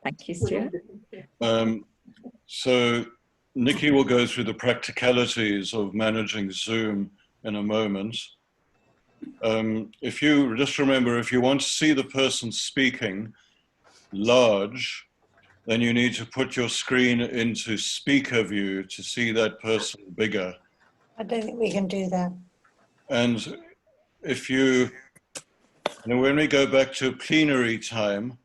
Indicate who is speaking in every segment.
Speaker 1: Thank you, Stuart.
Speaker 2: So Nikki will go through the practicalities of managing Zoom in a moment. If you just remember, if you want to see the person speaking large, then you need to put your screen into speaker view to see that person bigger.
Speaker 3: I don't think we can do that.
Speaker 2: And if you, when we go back to plenary time,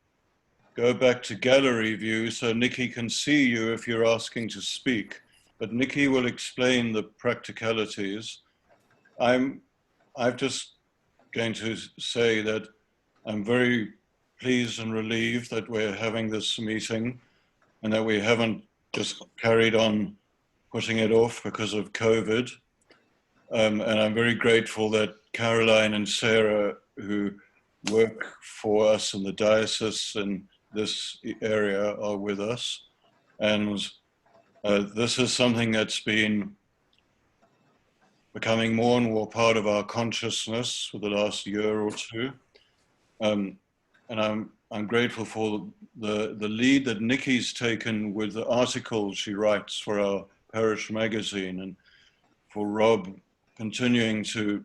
Speaker 2: go back to gallery view so Nikki can see you if you're asking to speak. But Nikki will explain the practicalities. I'm just going to say that I'm very pleased and relieved that we're having this meeting and that we haven't just carried on putting it off because of COVID. And I'm very grateful that Caroline and Sarah, who work for us in the diocese in this area, are with us. And this is something that's been becoming more and more part of our consciousness for the last year or two. And I'm grateful for the lead that Nikki's taken with the articles she writes for our parish magazine, and for Rob continuing to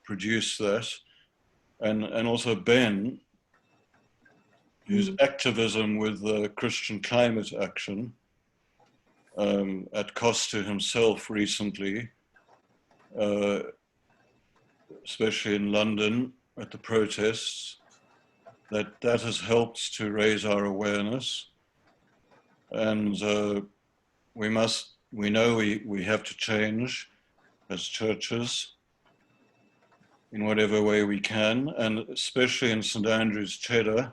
Speaker 2: produce that, and also Ben, whose activism with Christian Climate Action at cost to himself recently, especially in London at the protests, that has helped to raise our awareness. And we know we have to change as churches in whatever way we can, and especially in St. Andrew's Cheddar,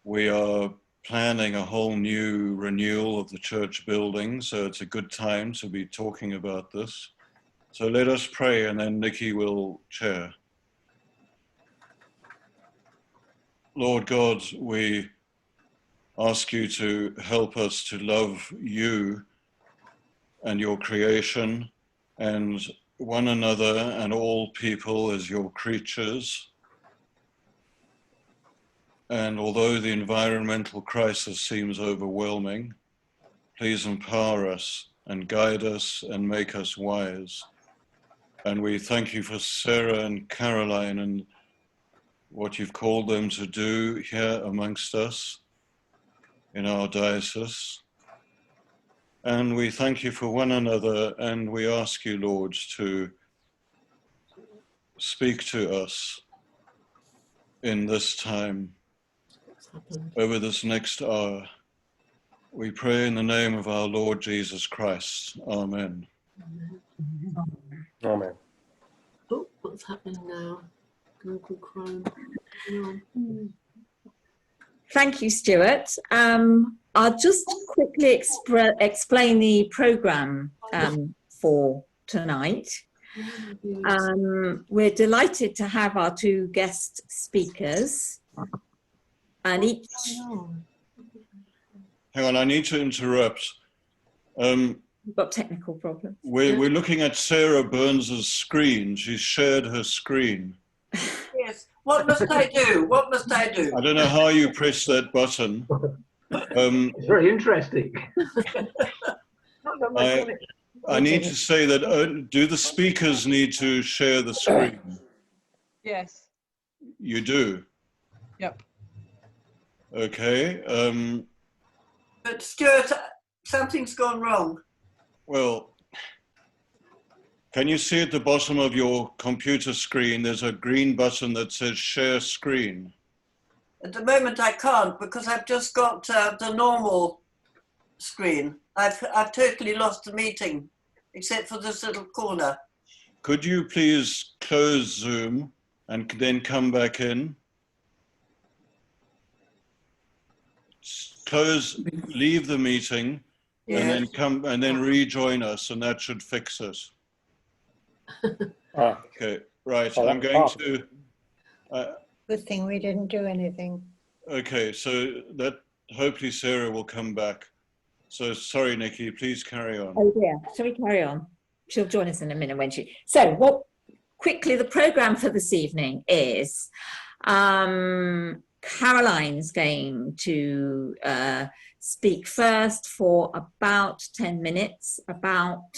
Speaker 2: we are planning a whole new renewal of the church building, so it's a good time to be talking about this. So let us pray, and then Nikki will chair. Lord God, we ask you to help us to love you and your creation and one another and all people as your creatures. And although the environmental crisis seems overwhelming, please empower us and guide us and make us wise. And we thank you for Sarah and Caroline and what you've called them to do here amongst us in our diocese. And we thank you for one another, and we ask you, Lord, to speak to us in this time, over this next hour. We pray in the name of our Lord Jesus Christ. Amen.
Speaker 4: Amen.
Speaker 5: Oh, what's happening now? Google Chrome.
Speaker 1: Thank you, Stuart. I'll just quickly explain the programme for tonight. We're delighted to have our two guest speakers, and each...
Speaker 2: Hang on, I need to interrupt.
Speaker 1: We've got technical problems.
Speaker 2: We're looking at Sarah Burns's screen. She's shared her screen.
Speaker 6: Yes. What must I do? What must I do?
Speaker 2: I don't know how you press that button.
Speaker 4: It's very interesting.
Speaker 2: I need to say that, do the speakers need to share the screen?
Speaker 7: Yes.
Speaker 2: You do?
Speaker 7: Yep.
Speaker 2: Okay.
Speaker 6: But Stuart, something's gone wrong.
Speaker 2: Well, can you see at the bottom of your computer screen, there's a green button that says share screen?
Speaker 6: At the moment I can't, because I've just got the normal screen. I've totally lost the meeting, except for this little corner.
Speaker 2: Could you please close Zoom and then come back in? Close, leave the meeting,
Speaker 6: Yes.
Speaker 2: and then come and then rejoin us, and that should fix it. Okay, right. I'm going to.
Speaker 3: Good thing we didn't do anything.
Speaker 2: Okay, so that hopefully Sarah will come back. So sorry, Nikki. Please carry on.
Speaker 1: Oh dear. Shall we carry on? She'll join us in a minute when she. So quickly, the programme for this evening is. Caroline's going to speak first for about 10 minutes about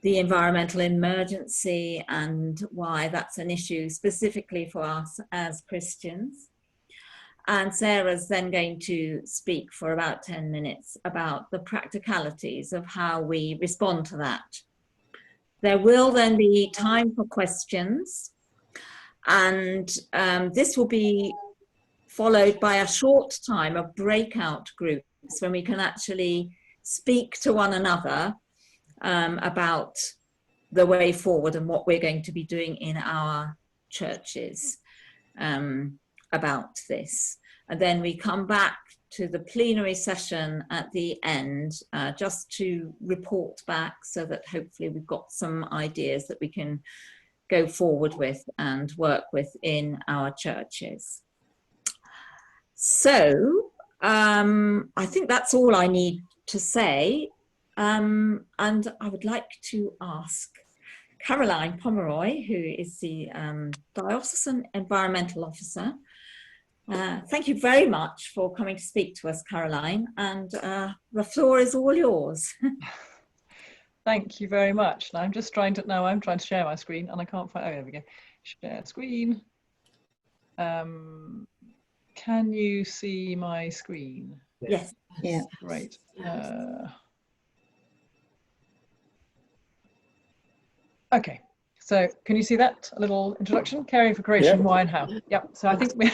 Speaker 1: the environmental emergency and why that's an issue specifically for us as Christians. And Sarah's then going to speak for about 10 minutes about the practicalities of how we respond to that. There will then be time for questions, and this will be followed by a short time of breakout groups when we can actually speak to one another about the way forward and what we're going to be doing in our churches about this. And then we come back to the plenary session at the end just to report back, so that hopefully we've got some ideas that we can go forward with and work with in our churches. So I think that's all I need to say. And I would like to ask Caroline Pomeroy, who is the Diocesan Environmental Officer. Thank you very much for coming to speak to us, Caroline, and the floor is all yours.
Speaker 7: Thank you very much. And I'm just trying to, now I'm trying to share my screen and I can't find, oh, there we go. Share screen. Can you see my screen?
Speaker 1: Yes.
Speaker 3: Yeah.
Speaker 7: Great. Okay, so can you see that? A little introduction, caring for creation, why and how. Yep, so I think we,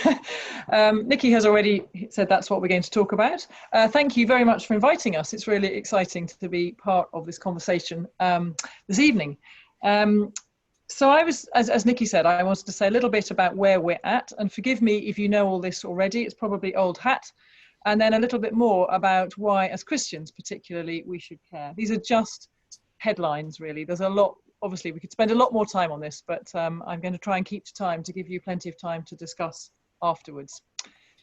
Speaker 7: Nikki has already said that's what we're going to talk about. Thank you very much for inviting us. It's really exciting to be part of this conversation this evening. So I was, as Nikki said, I wanted to say a little bit about where we're at, and forgive me if you know all this already, it's probably old hat, and then a little bit more about why, as Christians particularly, we should care. These are just headlines, really. There's a lot. Obviously, we could spend a lot more time on this, but I'm going to try and keep to time to give you plenty of time to discuss afterwards.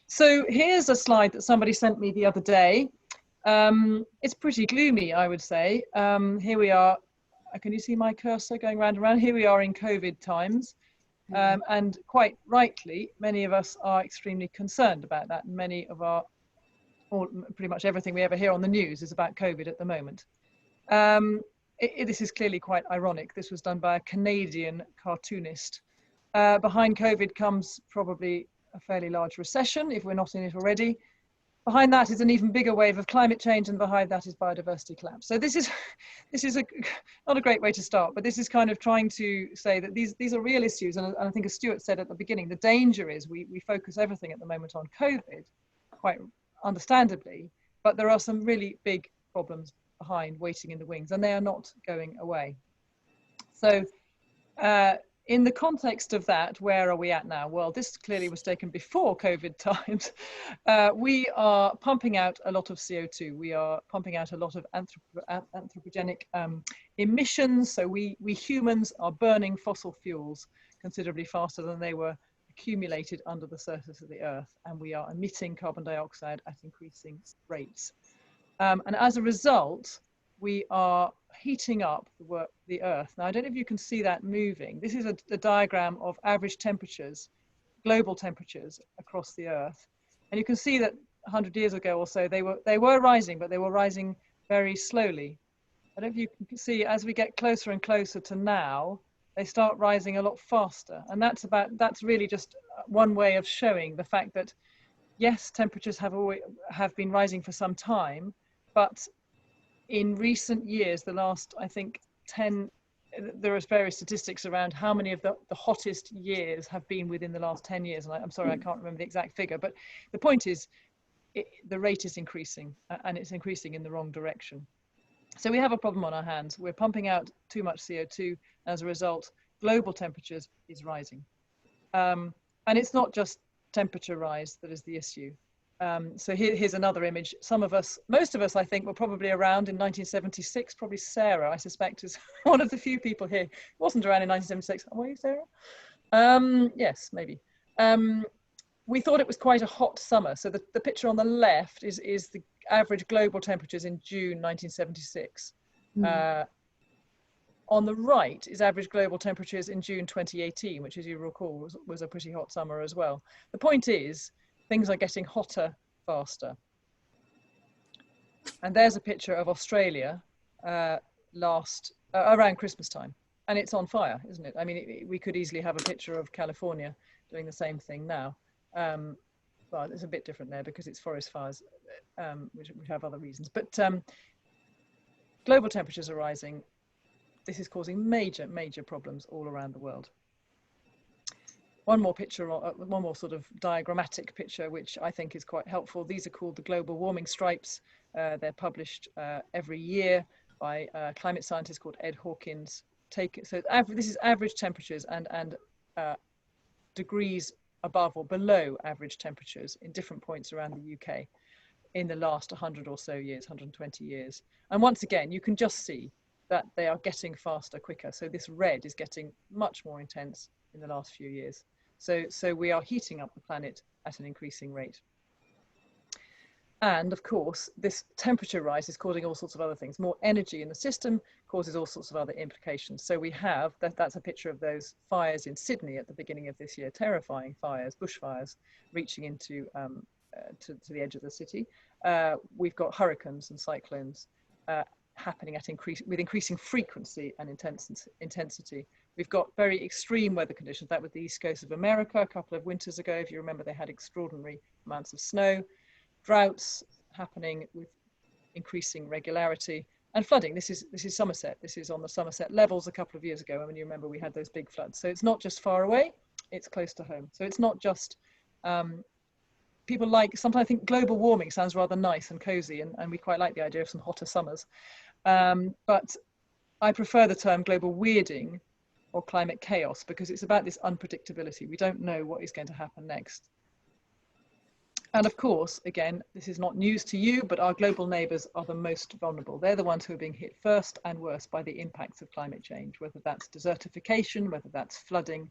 Speaker 7: So here's a slide that somebody sent me the other day. It's pretty gloomy, I would say. Here we are. Can you see my cursor going round and round? Here we are in COVID times. And quite rightly, many of us are extremely concerned about that. And many of our, or pretty much everything we ever hear on the news is about COVID at the moment. This is clearly quite ironic. This was done by a Canadian cartoonist. Behind COVID comes probably a fairly large recession, if we're not in it already. Behind that is an even bigger wave of climate change, and behind that is biodiversity collapse. So this is not a great way to start, but this is kind of trying to say that these are real issues. And I think as Stuart said at the beginning, the danger is we focus everything at the moment on COVID, quite understandably, but there are some really big problems behind waiting in the wings, and they are not going away. So in the context of that, where are we at now? Well, this clearly was taken before COVID times. We are pumping out a lot of CO2. We are pumping out a lot of anthropogenic emissions. So we humans are burning fossil fuels considerably faster than they were accumulated under the surface of the earth, and we are emitting carbon dioxide at increasing rates. And as a result, we are heating up the earth. Now, I don't know if you can see that moving. This is a diagram of average temperatures, global temperatures across the earth. And you can see that 100 years ago or so, they were rising, but they were rising very slowly. I don't know if you can see, as we get closer and closer to now, they start rising a lot faster. And that's really just one way of showing the fact that, yes, temperatures have been rising for some time, but in recent years, the last, I think, 10, there are various statistics around how many of the hottest years have been within the last 10 years. And I'm sorry, I can't remember the exact figure, but the point is the rate is increasing, and it's increasing in the wrong direction. So we have a problem on our hands. We're pumping out too much CO2. As a result, global temperatures is rising. And it's not just temperature rise that is the issue. So here's another image. Most of us, I think, were probably around in 1976. Probably Sarah, I suspect, is one of the few people here who wasn't around in 1976. Were you, Sarah? Yes, maybe. We thought it was quite a hot summer. So the picture on the left is the average global temperatures in June 1976. On the right is average global temperatures in June 2018, which, as you recall, was a pretty hot summer as well. The point is, things are getting hotter faster. And there's a picture of Australia around Christmas time, and it's on fire, isn't it? I mean, we could easily have a picture of California doing the same thing now. Well, it's a bit different there because it's forest fires, which have other reasons. But global temperatures are rising. This is causing major, major problems all around the world. One more picture, one more sort of diagrammatic picture, which I think is quite helpful. These are called the global warming stripes. They're published every year by a climate scientist called Ed Hawkins. This is average temperatures and degrees above or below average temperatures in different points around the UK in the last 100 or so years, 120 years. And once again, you can just see that they are getting faster, quicker. So this red is getting much more intense in the last few years. So we are heating up the planet at an increasing rate. And of course, this temperature rise is causing all sorts of other things. More energy in the system causes all sorts of other implications. So we have, that's a picture of those fires in Sydney at the beginning of this year, terrifying fires, bushfires, reaching into to the edge of the city. We've got hurricanes and cyclones happening with increasing frequency and intensity. We've got very extreme weather conditions. That was the east coast of America a couple of winters ago. If you remember, they had extraordinary amounts of snow. Droughts happening with increasing regularity, and flooding. This is Somerset. This is on the Somerset levels a couple of years ago. I mean, you remember we had those big floods. So it's not just far away, it's close to home. So it's not just people sometimes I think global warming sounds rather nice and cozy, and we quite like the idea of some hotter summers. But I prefer the term global weirding or climate chaos, because it's about this unpredictability. We don't know what is going to happen next. And of course, again, this is not news to you, but our global neighbours are the most vulnerable. They're the ones who are being hit first and worst by the impacts of climate change, whether that's desertification, whether that's flooding.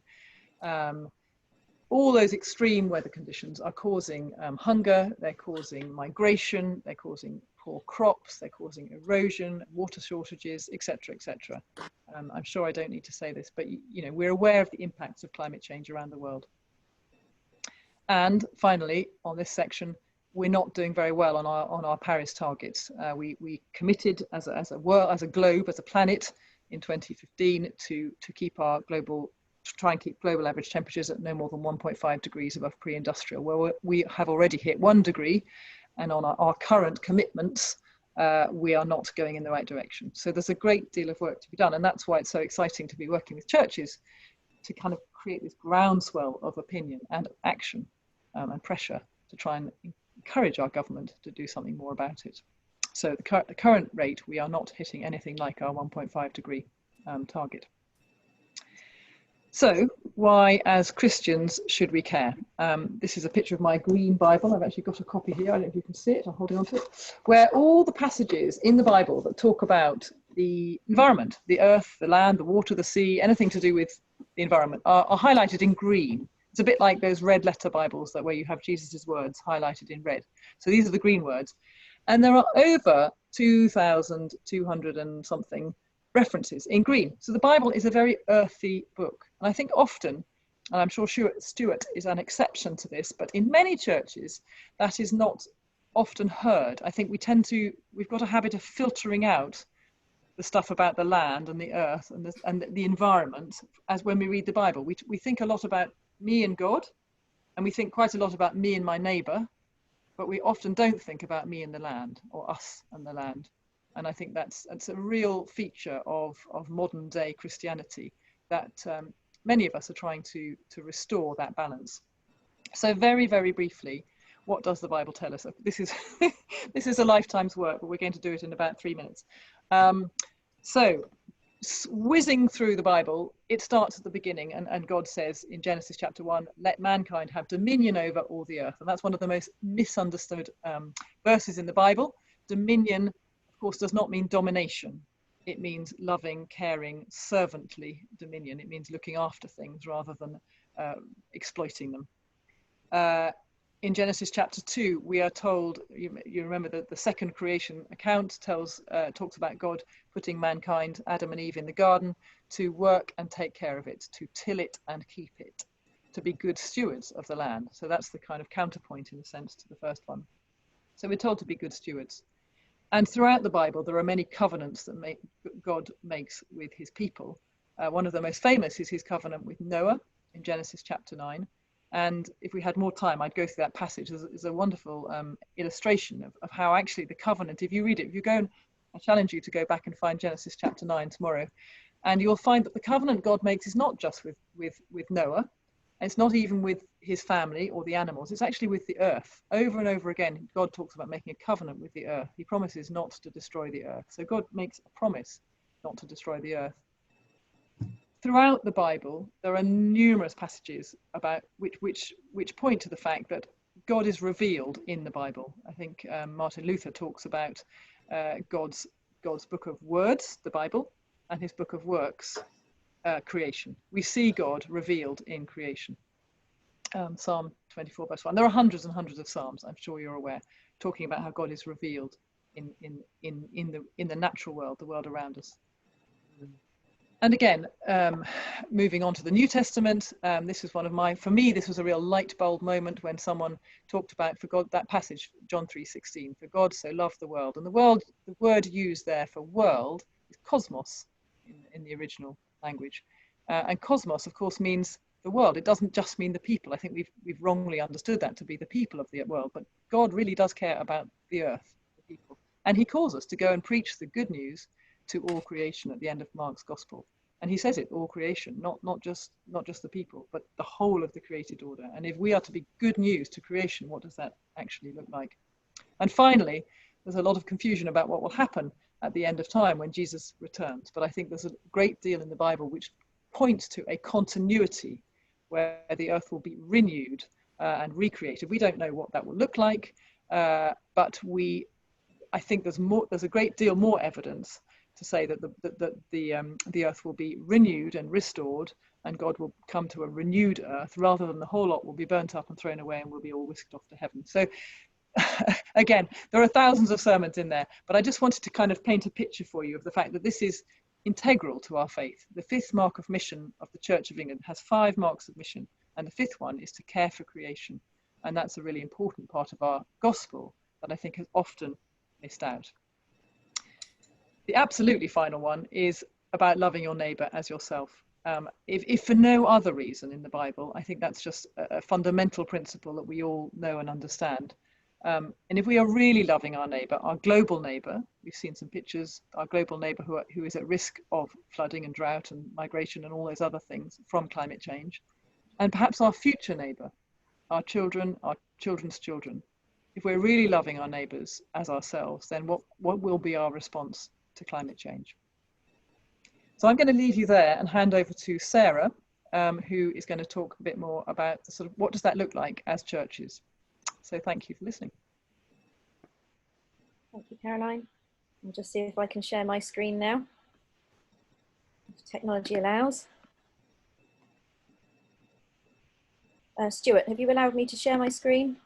Speaker 7: All those extreme weather conditions are causing hunger, they're causing migration, they're causing poor crops, they're causing erosion, water shortages, etc., etc. I'm sure I don't need to say this, but we're aware of the impacts of climate change around the world. And finally, on this section, we're not doing very well on our Paris targets. We committed as a world, as a globe, as a planet, in 2015 to try and keep global average temperatures at no more than 1.5 degrees above pre-industrial. Well, we have already hit 1 degree, and on our current commitments, we are not going in the right direction. So there's a great deal of work to be done, and that's why it's so exciting to be working with churches to kind of create this groundswell of opinion and action and pressure to try and encourage our government to do something more about it. So the current rate, we are not hitting anything like our 1.5 degree target. So why, as Christians, should we care? This is a picture of my green Bible. I've actually got a copy here. I don't know if you can see it. I'm holding on to it. Where all the passages in the Bible that talk about the environment, the earth, the land, the water, the sea, anything to do with the environment are highlighted in green. It's a bit like those red letter Bibles where you have Jesus's words highlighted in red. So these are the green words. And there are over 2,200 and something references in green. So the Bible is a very earthy book. And I think often, and I'm sure Stuart is an exception to this, but in many churches, that is not often heard. I think we've got a habit of filtering out the stuff about the land and the earth and the environment as when we read the Bible. We think a lot about me and God, and we think quite a lot about me and my neighbour, but we often don't think about me and the land, or us and the land. And I think that's a real feature of modern day Christianity, that many of us are trying to restore that balance. So very, very briefly, what does the Bible tell us? This is a lifetime's work, but we're going to do it in about 3 minutes. So whizzing through the Bible, it starts at the beginning, and God says in Genesis chapter 1, let mankind have dominion over all the earth. And that's one of the most misunderstood verses in the Bible. Dominion, of course, does not mean domination. It means loving, caring, servantly dominion. It means looking after things rather than exploiting them. In Genesis chapter 2, we are told, you remember that the second creation account talks about God putting mankind, Adam and Eve, in the garden to work and take care of it, to till it and keep it, to be good stewards of the land. So that's the kind of counterpoint in a sense to the first one. So we're told to be good stewards. And throughout the Bible, there are many covenants that God makes with his people. One of the most famous is his covenant with Noah in Genesis chapter 9. And if we had more time, I'd go through that passage. There's a wonderful illustration of how actually the covenant, if you read it, if you go and I challenge you to go back and find Genesis chapter 9 tomorrow, and you'll find that the covenant God makes is not just with Noah. It's not even with his family or the animals. It's actually with the earth. Over and over again, God talks about making a covenant with the earth. He promises not to destroy the earth. So God makes a promise not to destroy the earth. Throughout the Bible, there are numerous passages about which point to the fact that God is revealed in the Bible. I think Martin Luther talks about God's book of words, the Bible, and his book of works, creation. We see God revealed in creation. Psalm 24 verse 1. There are hundreds and hundreds of psalms, I'm sure you're aware, talking about how God is revealed in the natural world, the world around us. And again, moving on to the New Testament, this was for me, this was a real light bulb moment when someone talked about, for God, that passage, John 3:16, for God so loved the world. And the word used there for world is cosmos in the original language. And cosmos, of course, means the world. It doesn't just mean the people. I think we've wrongly understood that to be the people of the world, but God really does care about the earth, the people. And he calls us to go and preach the good news to all creation at the end of Mark's gospel. And he says it, all creation, not just the people, but the whole of the created order. And if we are to be good news to creation, what does that actually look like? And finally, there's a lot of confusion about what will happen at the end of time when Jesus returns. But I think there's a great deal in the Bible which points to a continuity where the earth will be renewed and recreated. We don't know what that will look like, but I think there's a great deal more evidence to say that the earth will be renewed and restored, and God will come to a renewed earth rather than the whole lot will be burnt up and thrown away and we'll be all whisked off to heaven. So again, there are thousands of sermons in there, but I just wanted to kind of paint a picture for you of the fact that this is integral to our faith. The fifth mark of mission of the Church of England has 5 marks of mission, and the fifth one is to care for creation. And that's a really important part of our gospel that I think is often missed out. The absolutely final one is about loving your neighbour as yourself. If for no other reason in the Bible, I think that's just a fundamental principle that we all know and understand. And if we are really loving our neighbour, our global neighbour, we've seen some pictures, our global neighbour who is at risk of flooding and drought and migration and all those other things from climate change, and perhaps our future neighbour, our children, our children's children. If we're really loving our neighbours as ourselves, then what will be our response to climate change? So I'm going to leave you there and hand over to Sarah, who is going to talk a bit more about the sort of what does that look like as churches. So thank you for listening.
Speaker 8: Thank you, Caroline. I'll just see if I can share my screen now, if technology allows. Stuart, have you allowed me to share my screen?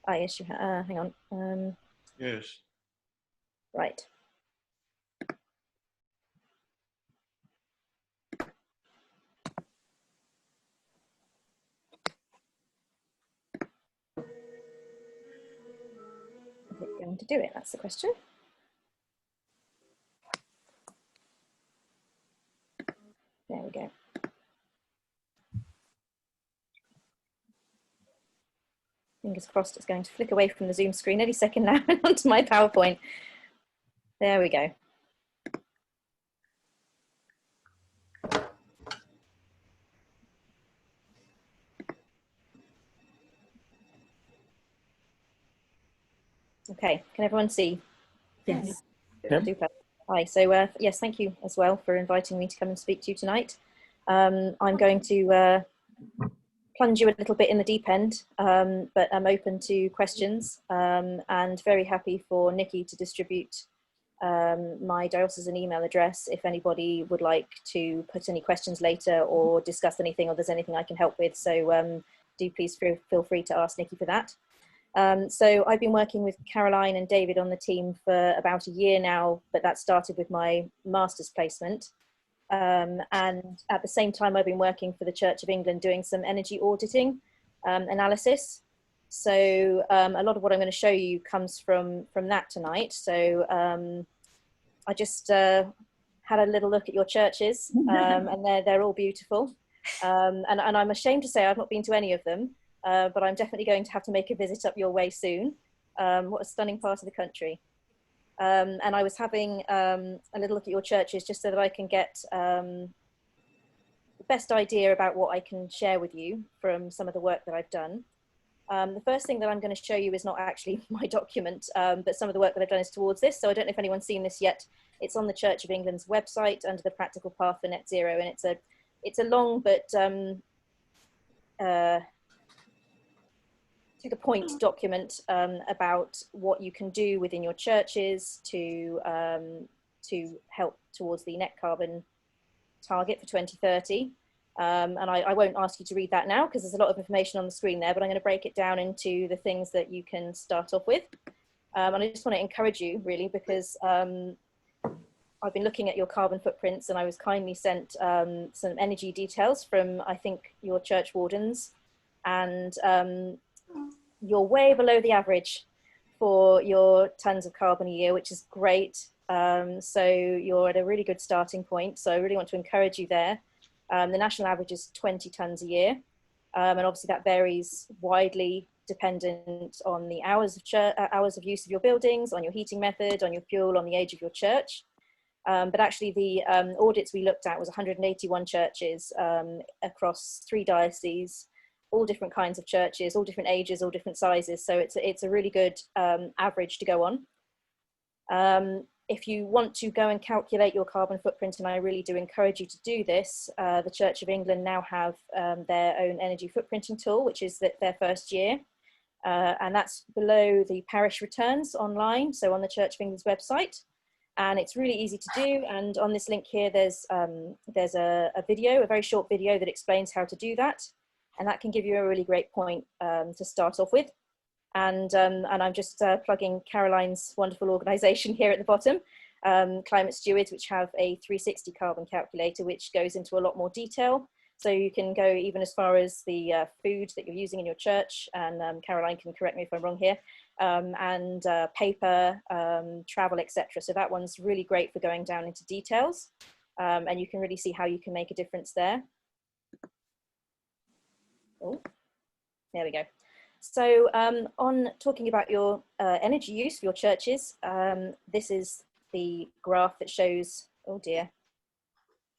Speaker 8: Ah, yes, you have. Hang on.
Speaker 2: Yes.
Speaker 8: Right. Is it going to do it? That's the question. There we go. Fingers crossed it's going to flick away from the Zoom screen any second now and onto my PowerPoint. There we go. Okay, can everyone see?
Speaker 1: Yes.
Speaker 8: Super. Hi, so yes, thank you as well for inviting me to come and speak to you tonight. I'm going to plunge you a little bit in the deep end, but I'm open to questions and very happy for Nikki to distribute my diocesan email address if anybody would like to put any questions later or discuss anything or there's anything I can help with. So do please feel free to ask Nikki for that. So I've been working with Caroline and David on the team for about a year now, but that started with my master's placement. And at the same time, I've been working for the Church of England doing some energy auditing analysis. So a lot of what I'm going to show you comes from that tonight. So I just had a little look at your churches, and they're all beautiful. And I'm ashamed to say I've not been to any of them, but I'm definitely going to have to make a visit up your way soon. What a stunning part of the country. And I was having a little look at your churches just so that I can get the best idea about what I can share with you from some of the work that I've done. The first thing that I'm going to show you is not actually my document, but some of the work that I've done is towards this. So I don't know if anyone's seen this yet. It's on the Church of England's website under the Practical Path for Net Zero, and it's a long but to the point document about what you can do within your churches to help towards the net carbon target for 2030. And I won't ask you to read that now because there's a lot of information on the screen there, but I'm going to break it down into the things that you can start off with. And I just want to encourage you really, because I've been looking at your carbon footprints, and I was kindly sent some energy details from, I think, your church wardens, and you're way below the average for your tons of carbon a year, which is great. So you're at a really good starting point. So I really want to encourage you there. The national average is 20 tons a year. And obviously that varies widely dependent on the hours of use of your buildings, on your heating method, on your fuel, on the age of your church. But actually the audits we looked at was 181 churches across 3 dioceses, all different kinds of churches, all different ages, all different sizes. So it's a really good average to go on. If you want to go and calculate your carbon footprint, and I really do encourage you to do this, the Church of England now have their own energy footprinting tool, which is their first year. And that's below the parish returns online, so on the Church of England's website. And it's really easy to do. And on this link here, there's a video, a very short video that explains how to do that. And that can give you a really great point to start off with. And I'm just plugging Caroline's wonderful organisation here at the bottom, Climate Stewards, which have a 360 carbon calculator, which goes into a lot more detail. So you can go even as far as the food that you're using in your church, and Caroline can correct me if I'm wrong here, and paper, travel, etc. So that one's really great for going down into details, and you can really see how you can make a difference there. Oh, there we go. So on talking about your energy use for your churches, this is the graph that shows, oh dear,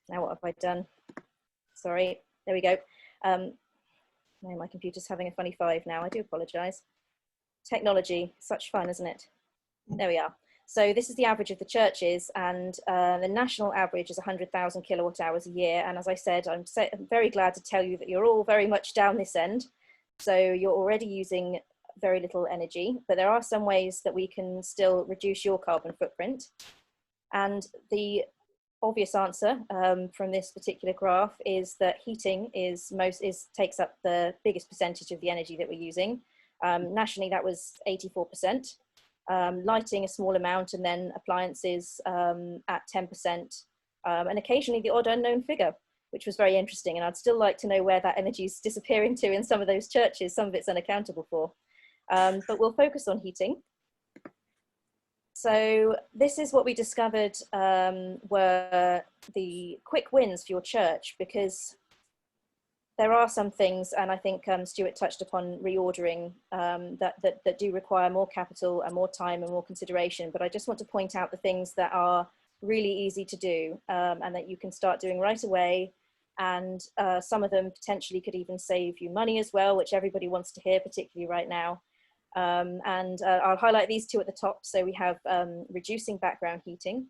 Speaker 8: now what have I done? Sorry, there we go. No, my computer's having a funny 5 now, I do apologise. Technology, such fun, isn't it? There we are. So this is the average of the churches, and the national average is 100,000 kilowatt hours a year. And as I said, I'm very glad to tell you that you're all very much down this end. So you're already using very little energy, but there are some ways that we can still reduce your carbon footprint. And the obvious answer from this particular graph is that heating takes up the biggest percentage of the energy that we're using. Nationally, that was 84%. Lighting a small amount, and then appliances at 10%, and occasionally the odd unknown figure, which was very interesting. And I'd still like to know where that energy is disappearing to in some of those churches. Some of it's unaccountable for, but we'll focus on heating. So this is what we discovered were the quick wins for your church, because there are some things, and I think Stuart touched upon reordering, that do require more capital and more time and more consideration. But I just want to point out the things that are really easy to do and that you can start doing right away. And some of them potentially could even save you money as well, which everybody wants to hear, particularly right now. I'll highlight these 2 at the top. So we have reducing background heating.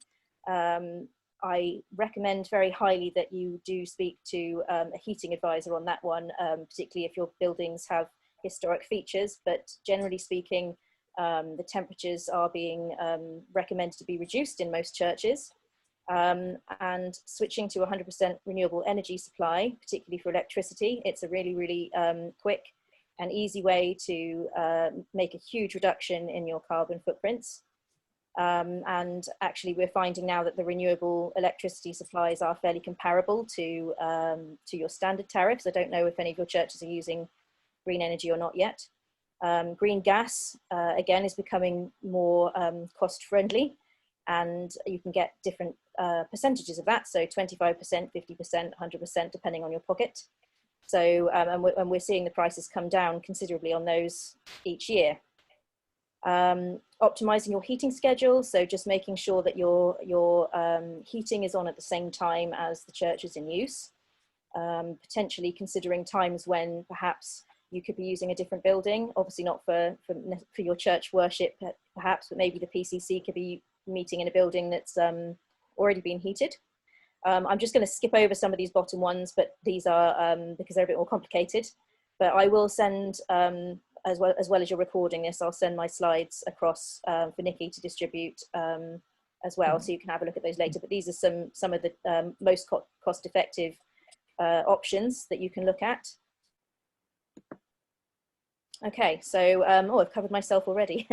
Speaker 8: I recommend very highly that you do speak to a heating advisor on that one, particularly if your buildings have historic features. But generally speaking, the temperatures are being recommended to be reduced in most churches. And switching to 100% renewable energy supply, particularly for electricity, it's a really, really quick and easy way to make a huge reduction in your carbon footprints. And actually we're finding now that the renewable electricity supplies are fairly comparable to your standard tariffs. I don't know if any of your churches are using green energy or not yet. Green gas, again, is becoming more cost friendly, and you can get different percentages of that. So 25%, 50%, 100%, depending on your pocket. So, and we're seeing the prices come down considerably on those each year. Optimizing your heating schedule. So just making sure that your heating is on at the same time as the church is in use. Potentially considering times when perhaps you could be using a different building, obviously not for your church worship perhaps, but maybe the PCC could be meeting in a building that's already been heated. I'm just going to skip over some of these bottom ones, but these are because they're a bit more complicated. But I will send, as well as you're recording this, I'll send my slides across for Nikki to distribute as well, so you can have a look at those later. But these are some of the most cost-effective options that you can look at. Okay, so oh, I've covered myself already.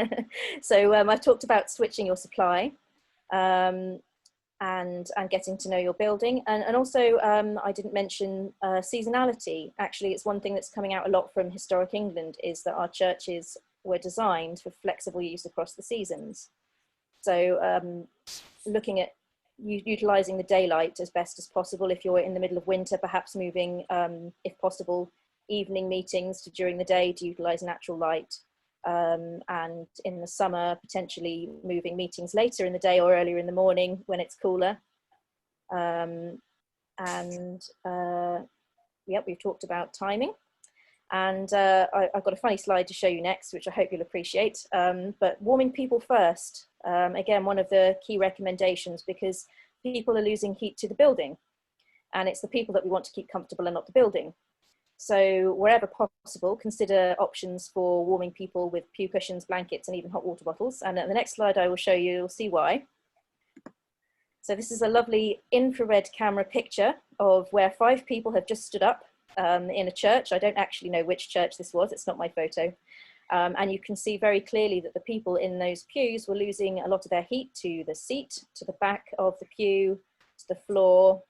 Speaker 8: So I've talked about switching your supply and getting to know your building. And also, I didn't mention seasonality. Actually, it's one thing that's coming out a lot from Historic England, is that our churches were designed for flexible use across the seasons. So looking at utilising the daylight as best as possible. If you're in the middle of winter, perhaps moving, if possible, evening meetings to during the day to utilise natural light. And in the summer, potentially moving meetings later in the day or earlier in the morning when it's cooler. Yep, we've talked about timing. And I've got a funny slide to show you next, which I hope you'll appreciate. But warming people first, again, one of the key recommendations, because people are losing heat to the building. And it's the people that we want to keep comfortable and not the building. So wherever possible, consider options for warming people with pew cushions, blankets, and even hot water bottles. And at the next slide, I will show you, you'll see why. So this is a lovely infrared camera picture of where 5 people have just stood up in a church. I don't actually know which church this was, it's not my photo. And you can see very clearly that the people in those pews were losing a lot of their heat to the seat, to the back of the pew, to the floor.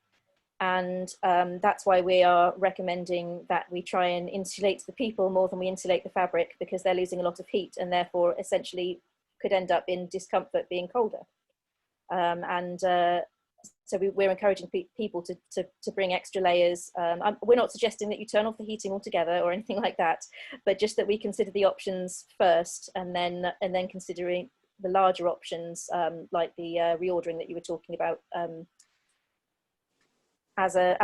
Speaker 8: And that's why we are recommending that we try and insulate the people more than we insulate the fabric, because they're losing a lot of heat and therefore essentially could end up in discomfort being colder. So we're encouraging people to bring extra layers. We're not suggesting that you turn off the heating altogether or anything like that, but just that we consider the options first, and then considering the larger options like the reordering that you were talking about as an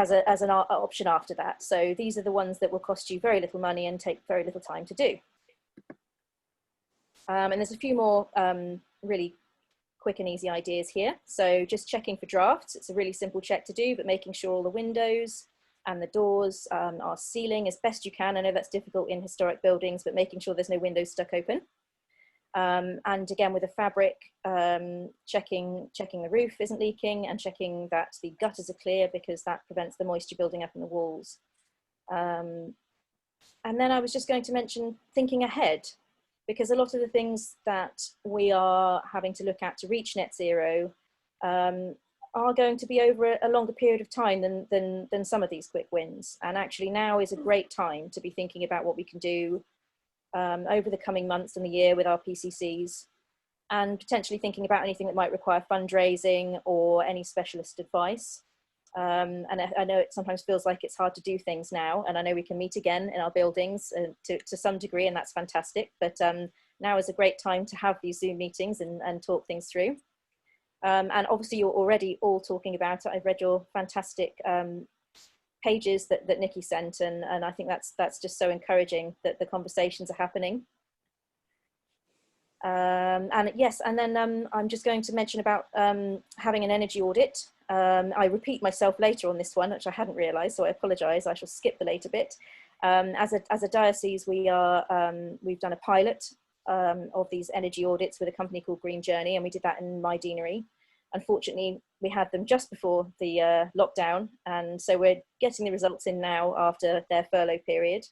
Speaker 8: option after that. So these are the ones that will cost you very little money and take very little time to do. And there's a few more really quick and easy ideas here. So just checking for drafts. It's a really simple check to do, but making sure all the windows and the doors are sealing as best you can. I know that's difficult in historic buildings, but making sure there's no windows stuck open. And again, with the fabric, checking the roof isn't leaking, and checking that the gutters are clear, because that prevents the moisture building up in the walls. And then I was just going to mention thinking ahead, because a lot of the things that we are having to look at to reach net zero are going to be over a longer period of time than some of these quick wins. And actually now is a great time to be thinking about what we can do over the coming months and the year with our PCCs, and potentially thinking about anything that might require fundraising or any specialist advice. And I know it sometimes feels like it's hard to do things now, and I know we can meet again in our buildings to some degree, and that's fantastic, but now is a great time to have these Zoom meetings and talk things through. And obviously you're already all talking about it. I've read your fantastic pages that Nikki sent, and I think that's just so encouraging that the conversations are happening. And yes, and then I'm just going to mention about having an energy audit. I repeat myself later on this one, which I hadn't realised, so I apologise. I shall skip the later bit. As a diocese, we've done a pilot of these energy audits with a company called Green Journey, and we did that in my deanery. Unfortunately, we had them just before the lockdown, and so we're getting the results in now after their furlough period.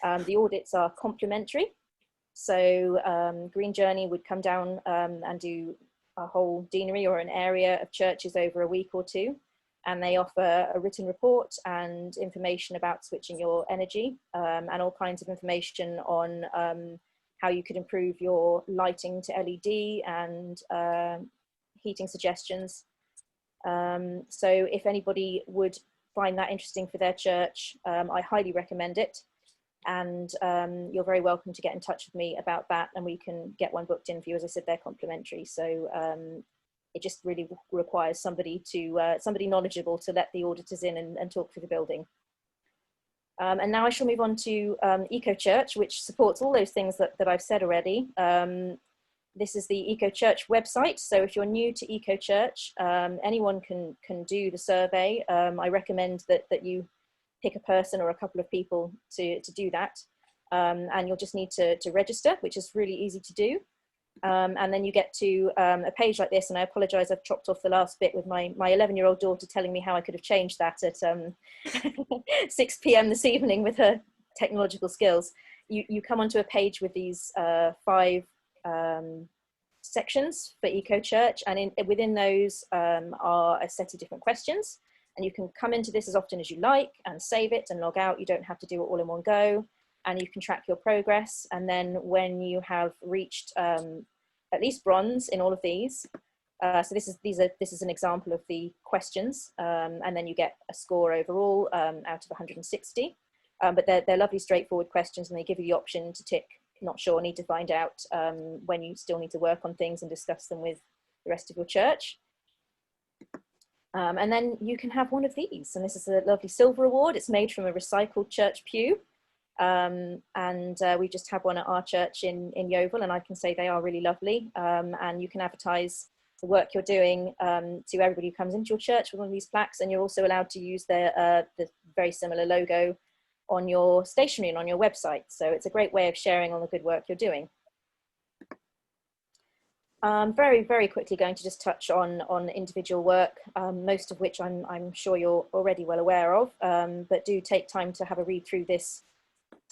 Speaker 8: The audits are complimentary, so Green Journey would come down and do a whole deanery or an area of churches over a week or two, and they offer a written report and information about switching your energy, and all kinds of information on how you could improve your lighting to LED and heating suggestions. So if anybody would find that interesting for their church, I highly recommend it. And you're very welcome to get in touch with me about that, and we can get one booked in for you. As I said, they're complimentary. So it just really requires somebody knowledgeable to let the auditors in and talk through the building. And now I shall move on to Eco Church, which supports all those things that I've said already. This is the Eco Church website. So if you're new to Eco Church, anyone can do the survey. I recommend that you pick a person or a couple of people to do that. And you'll just need to register, which is really easy to do. And then you get to a page like this, and I apologize, I've chopped off the last bit with my 11-year-old daughter telling me how I could have changed that at 6 p.m. this evening with her technological skills. You come onto a page with these 5 sections for Eco Church, and within those are a set of different questions, and you can come into this as often as you like and save it and log out. You don't have to do it all in one go, and you can track your progress. And then when you have reached at least bronze in all of these, so this is an example of the questions, and then you get a score overall out of 160. But they're lovely, straightforward questions, and they give you the option to tick not sure, need to find out, when you still need to work on things and discuss them with the rest of your church. And then you can have one of these, and this is a lovely silver award. It's made from a recycled church pew, and we just have one at our church in Yeovil, and I can say they are really lovely. And you can advertise the work you're doing to everybody who comes into your church with one of these plaques, and you're also allowed to use the very similar logo on your stationery and on your website. So it's a great way of sharing all the good work you're doing. Very, very quickly going to just touch on individual work, most of which I'm sure you're already well aware of, but do take time to have a read through this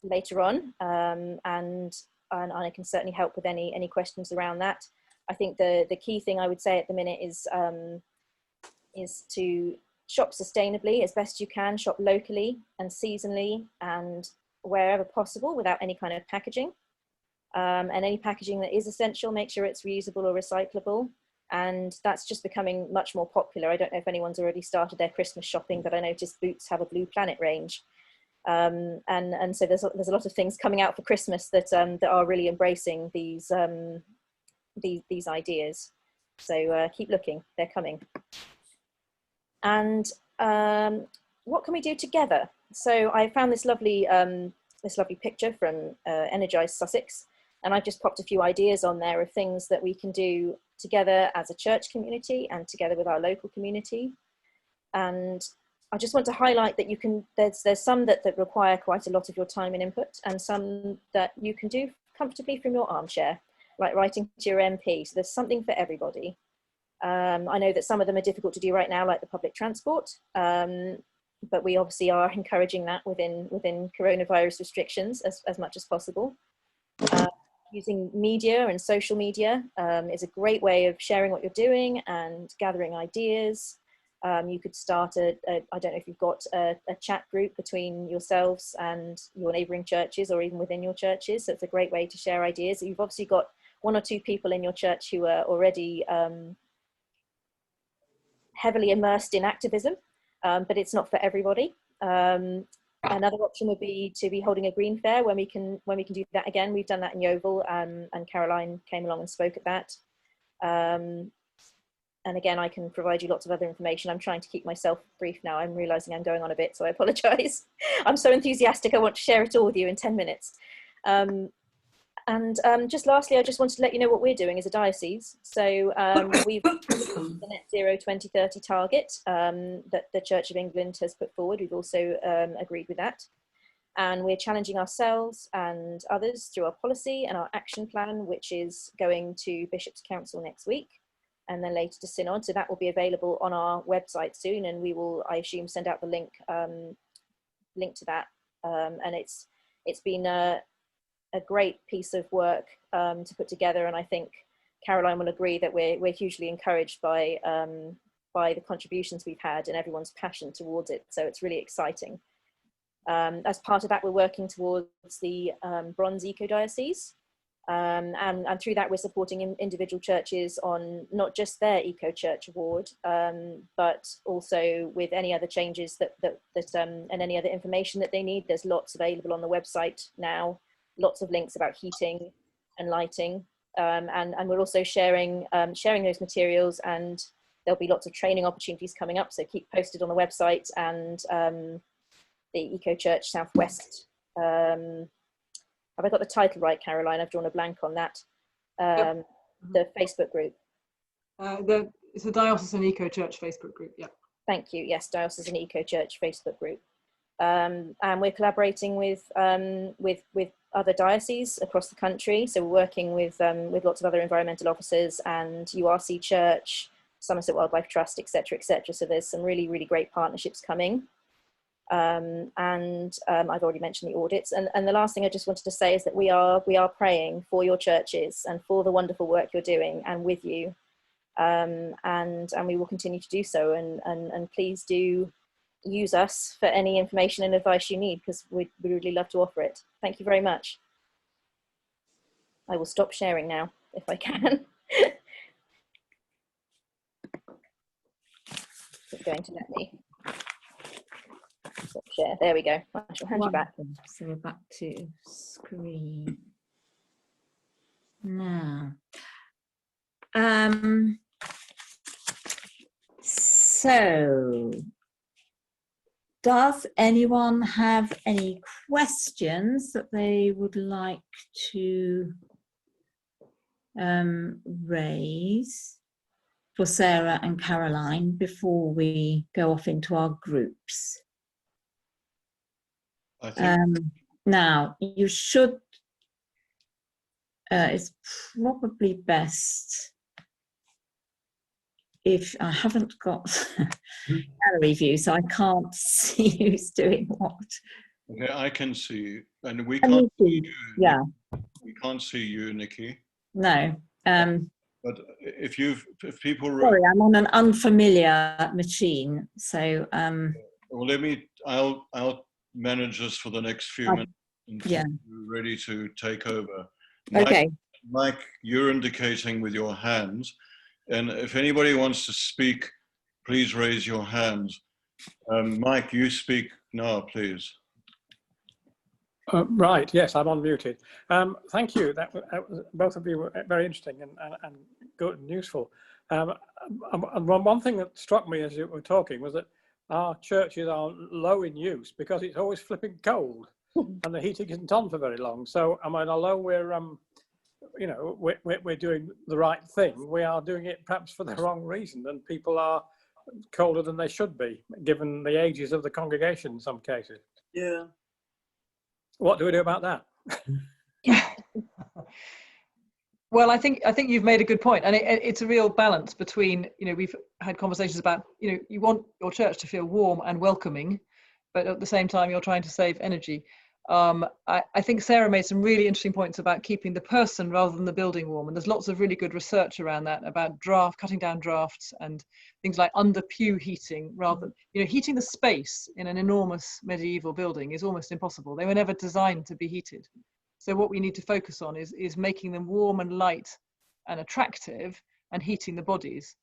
Speaker 8: later on, and I can certainly help with any questions around that. I think the key thing I would say at the minute is to shop sustainably as best you can, shop locally and seasonally and wherever possible without any kind of packaging. And any packaging that is essential, make sure it's reusable or recyclable. And that's just becoming much more popular. I don't know if anyone's already started their Christmas shopping, but I noticed Boots have a Blue Planet range. And so there's a lot of things coming out for Christmas that are really embracing these ideas. So keep looking, they're coming. And what can we do together? So I found this lovely picture from Energize Sussex, and I've just popped a few ideas on there of things that we can do together as a church community and together with our local community. And I just want to highlight that there's some that require quite a lot of your time and input, and some that you can do comfortably from your armchair, like writing to your MP. So there's something for everybody. I know that some of them are difficult to do right now, like the public transport, but we obviously are encouraging that within coronavirus restrictions as much as possible. Using media and social media is a great way of sharing what you're doing and gathering ideas. You could start I don't know if you've got a chat group between yourselves and your neighbouring churches, or even within your churches. So it's a great way to share ideas. You've obviously got 1 or 2 people in your church who are already heavily immersed in activism, but it's not for everybody. Another option would be to be holding a green fair when we can do that again. We've done that in Yeovil, and Caroline came along and spoke at that. And again, I can provide you lots of other information. I'm trying to keep myself brief now. I'm realizing I'm going on a bit, so I apologize. I'm so enthusiastic, I want to share it all with you in 10 minutes. Just lastly, I just wanted to let you know what we're doing as a diocese. So we've the Net Zero 2030 target that the Church of England has put forward. We've also agreed with that. And we're challenging ourselves and others through our policy and our action plan, which is going to Bishop's Council next week, and then later to Synod. So that will be available on our website soon, and we will, I assume, send out the link to that. And it's been a great piece of work to put together, and I think Caroline will agree that we're hugely encouraged by the contributions we've had and everyone's passion towards it. So it's really exciting. As part of that, we're working towards the Bronze Eco Diocese. And through that, we're supporting individual churches on not just their Eco Church Award, but also with any other changes and any other information that they need. There's lots available on the website now, lots of links about heating and lighting. And we're also sharing those materials, and there'll be lots of training opportunities coming up. So keep posted on the website and the Eco Church Southwest. Have I got the title right, Caroline? I've drawn a blank on that.
Speaker 7: Yep.
Speaker 8: The Facebook group.
Speaker 7: It's the Diocesan Eco Church Facebook group. Yeah.
Speaker 8: Thank you. Yes, Diocesan Eco Church Facebook group. And we're collaborating with other dioceses across the country. So we're working with lots of other environmental officers and URC Church, Somerset Wildlife Trust, etc., etc. So there's some really, really great partnerships coming. And I've already mentioned the audits. And the last thing I just wanted to say is that we are praying for your churches and for the wonderful work you're doing and with you. And we will continue to do so. And please do use us for any information and advice you need, because we'd really love to offer it. Thank you very much. I will stop sharing now if I can. It's going to let me. Share. There we go. I shall hand you back.
Speaker 1: So we're back to screen now. So does anyone have any questions that they would like to raise for Sarah and Caroline before we go off into our groups?
Speaker 2: I think
Speaker 1: Now, you should, it's probably best if I haven't got gallery view, so I can't see who's doing what.
Speaker 2: okay, I can see you, and we
Speaker 1: Can
Speaker 2: can't
Speaker 1: you
Speaker 2: see
Speaker 1: see?
Speaker 2: you.
Speaker 1: Yeah,
Speaker 2: We can't see you, Nikki.
Speaker 1: no.
Speaker 2: But if people,
Speaker 1: Sorry, I'm on an unfamiliar machine, so
Speaker 2: well, I'll manage this for the next few minutes until
Speaker 1: yeah.
Speaker 2: you're ready to take over.
Speaker 1: Okay.
Speaker 2: Mike, you're indicating with your hands, and if anybody wants to speak, please raise your hands. Mike, you speak now, please.
Speaker 9: Right, yes, I'm unmuted. Thank you. That was, both of you were very interesting and good and useful. And one thing that struck me as you were talking was that our churches are low in use because it's always flipping cold and the heating isn't on for very long. So, I mean, although we're, you know, we're doing the right thing, we are doing it perhaps for the wrong reason, and people are colder than they should be, given the ages of the congregation in some cases.
Speaker 6: Yeah.
Speaker 9: What do we do about that?
Speaker 7: Well, I think you've made a good point, and it's a real balance between, you know, we've had conversations about, you know, you want your church to feel warm and welcoming, but at the same time you're trying to save energy. I think Sarah made some really interesting points about keeping the person rather than the building warm, and there's lots of really good research around that, about cutting down drafts and things like under pew heating, rather than, you know, heating the space in an enormous medieval building is almost impossible. They were never designed to be heated. So what we need to focus on is making them warm and light and attractive, and heating the bodies.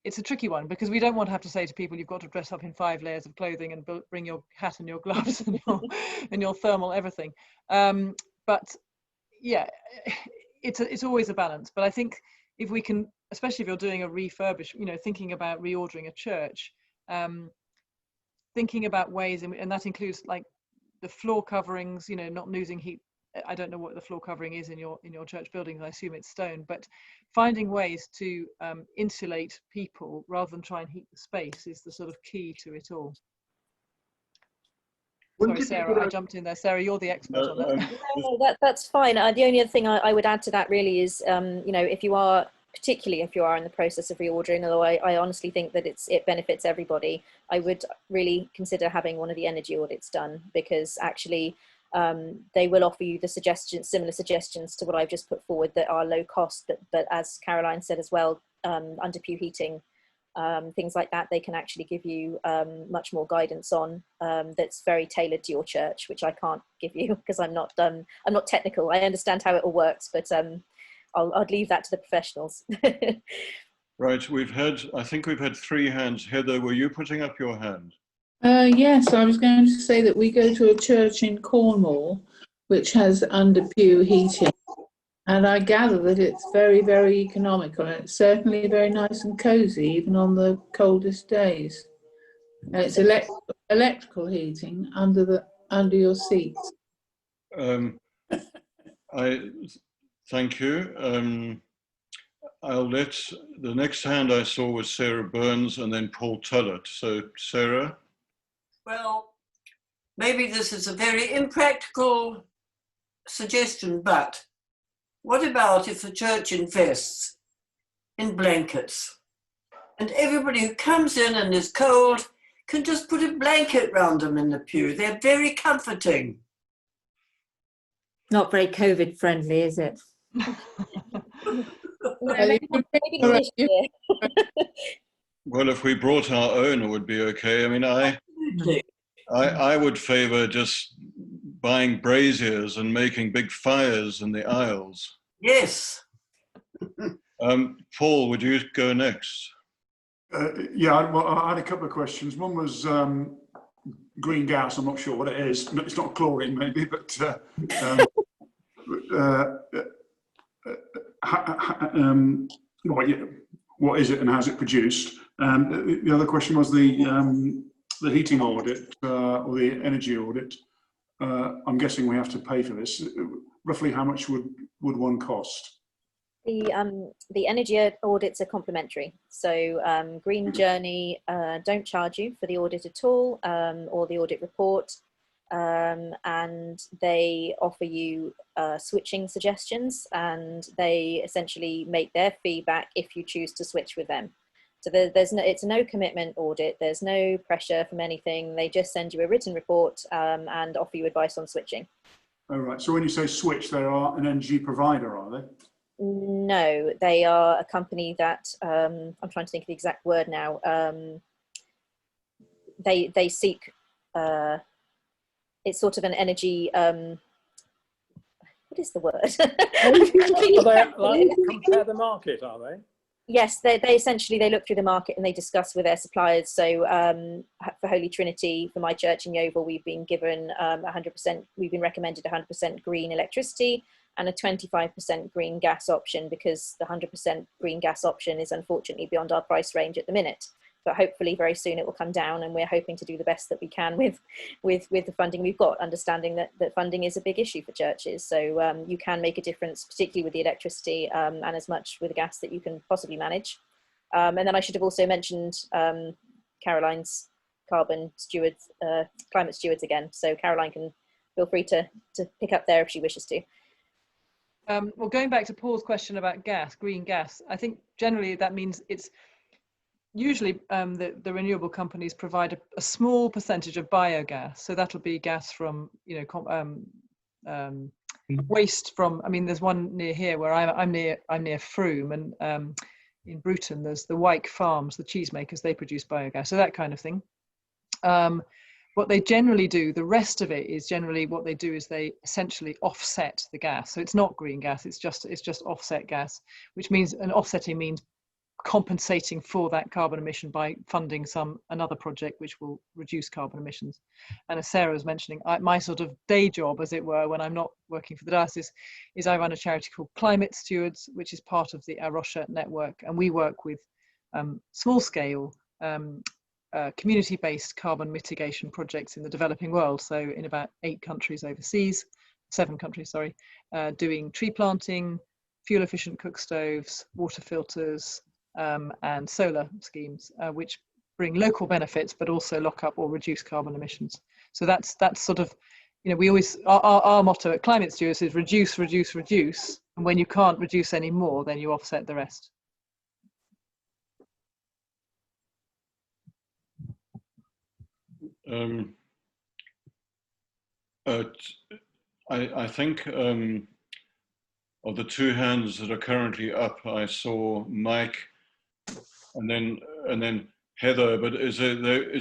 Speaker 7: It's a tricky one because we don't want to have to say to people, you've got to dress up in 5 layers of clothing and bring your hat and your gloves and your thermal everything. But yeah, it's always a balance. But I think if we can, especially if you're doing a refurbish, you know, thinking about reordering a church, thinking about ways, and that includes like the floor coverings, you know, not losing heat. I don't know what the floor covering is in your church buildings. I assume it's stone, but finding ways to insulate people rather than try and heat the space is the sort of key to it all. Sorry, Sarah, I jumped in there. Sarah, you're the expert on that.
Speaker 8: No, that's fine. The only other thing I would add to that really is, you know, particularly if you are in the process of reordering, although I honestly think that it benefits everybody, I would really consider having one of the energy audits done, because actually they will offer you the suggestions, similar suggestions to what I've just put forward, that are low cost, but as Caroline said as well, under pew heating, things like that, they can actually give you much more guidance on, that's very tailored to your church, which I can't give you because I'm not technical. I understand how it all works, but I'll leave that to the professionals.
Speaker 2: Right, I think we've had 3 hands. Heather, were you putting up your hand?
Speaker 10: Yes, I was going to say that we go to a church in Cornwall which has under pew heating, and I gather that it's very, very economical, and it's certainly very nice and cosy even on the coldest days. It's electrical heating under your seats.
Speaker 2: Thank you. I'll let, the next hand I saw was Sarah Burns and then Paul Tullett. So Sarah?
Speaker 6: Well, maybe this is a very impractical suggestion, but what about if the church invests in blankets and everybody who comes in and is cold can just put a blanket round them in the pew? They're very comforting.
Speaker 1: Not very COVID friendly, is it?
Speaker 8: Maybe not this year.
Speaker 2: Well, if we brought our own, it would be okay. I mean, I would favour just buying braziers and making big fires in the aisles.
Speaker 6: Yes.
Speaker 2: Paul, would you go next?
Speaker 11: Yeah, well, I had a couple of questions. One was green gas. I'm not sure what it is. It's not chlorine, maybe, but what is it and how's it produced? The other question was the heating audit or the energy audit. I'm guessing we have to pay for this. Roughly how much would one cost?
Speaker 8: The energy audits are complimentary. So Green Journey don't charge you for the audit at all, or the audit report. And they offer you switching suggestions, and they essentially make their feedback if you choose to switch with them. So it's a no commitment audit. There's no pressure from anything. They just send you a written report and offer you advice on switching.
Speaker 11: All right. So when you say switch, they are an energy provider, are they?
Speaker 8: No, they are a company that I'm trying to think of the exact word now. They seek. It's sort of an energy. What is the word?
Speaker 9: Are they like compare the market? Are they?
Speaker 8: Yes, they essentially they look through the market and they discuss with their suppliers. So for Holy Trinity, for my church in Yeovil, we've been given 100%. We've been recommended 100% green electricity and a 25% green gas option, because the 100% green gas option is unfortunately beyond our price range at the minute. But hopefully very soon it will come down, and we're hoping to do the best that we can with the funding we've got, understanding that funding is a big issue for churches. So you can make a difference, particularly with the electricity and as much with the gas that you can possibly manage. And then I should have also mentioned Caroline's climate stewards again. So Caroline can feel free to pick up there if she wishes to.
Speaker 7: Well, going back to Paul's question about gas, green gas, I think generally that means it's usually the renewable companies provide a small percentage of biogas. So that'll be gas from, waste from, I mean, there's one near here where I'm near Frome, and in Bruton, there's the Wyke Farms, the cheesemakers, they produce biogas, so that kind of thing. What they generally do, the rest of it is generally what they do is they essentially offset the gas. So it's not green gas, it's just offset gas, which means, and offsetting means compensating for that carbon emission by funding another project which will reduce carbon emissions. And as Sarah was mentioning, my sort of day job, as it were, when I'm not working for the diocese, is I run a charity called Climate Stewards, which is part of the A Rocha network, and we work with small scale community-based carbon mitigation projects in the developing world. So in about 7 countries overseas, doing tree planting, fuel efficient cook stoves, water filters, and solar schemes, which bring local benefits but also lock up or reduce carbon emissions. So that's sort of, we always, our motto at Climate Stewards is reduce, reduce, reduce, and when you can't reduce any more, then you offset the rest.
Speaker 2: I think of the two hands that are currently up, I saw Mike and then Heather. But is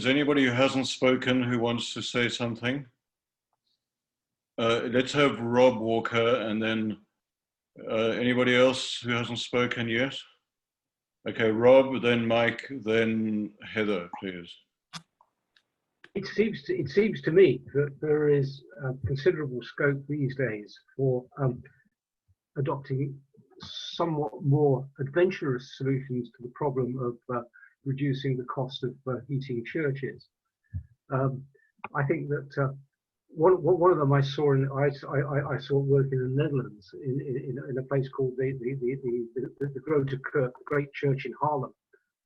Speaker 2: anybody who hasn't spoken who wants to say something? Let's have Rob Walker, and then anybody else who hasn't spoken yet? Okay, Rob, then Mike, then Heather, please.
Speaker 4: It seems to me that there is considerable scope these days for adopting somewhat more adventurous solutions to the problem of reducing the cost of heating churches. I think that one of them I saw I saw work in the Netherlands in a place called the Grote Kerk, Great Church in Haarlem,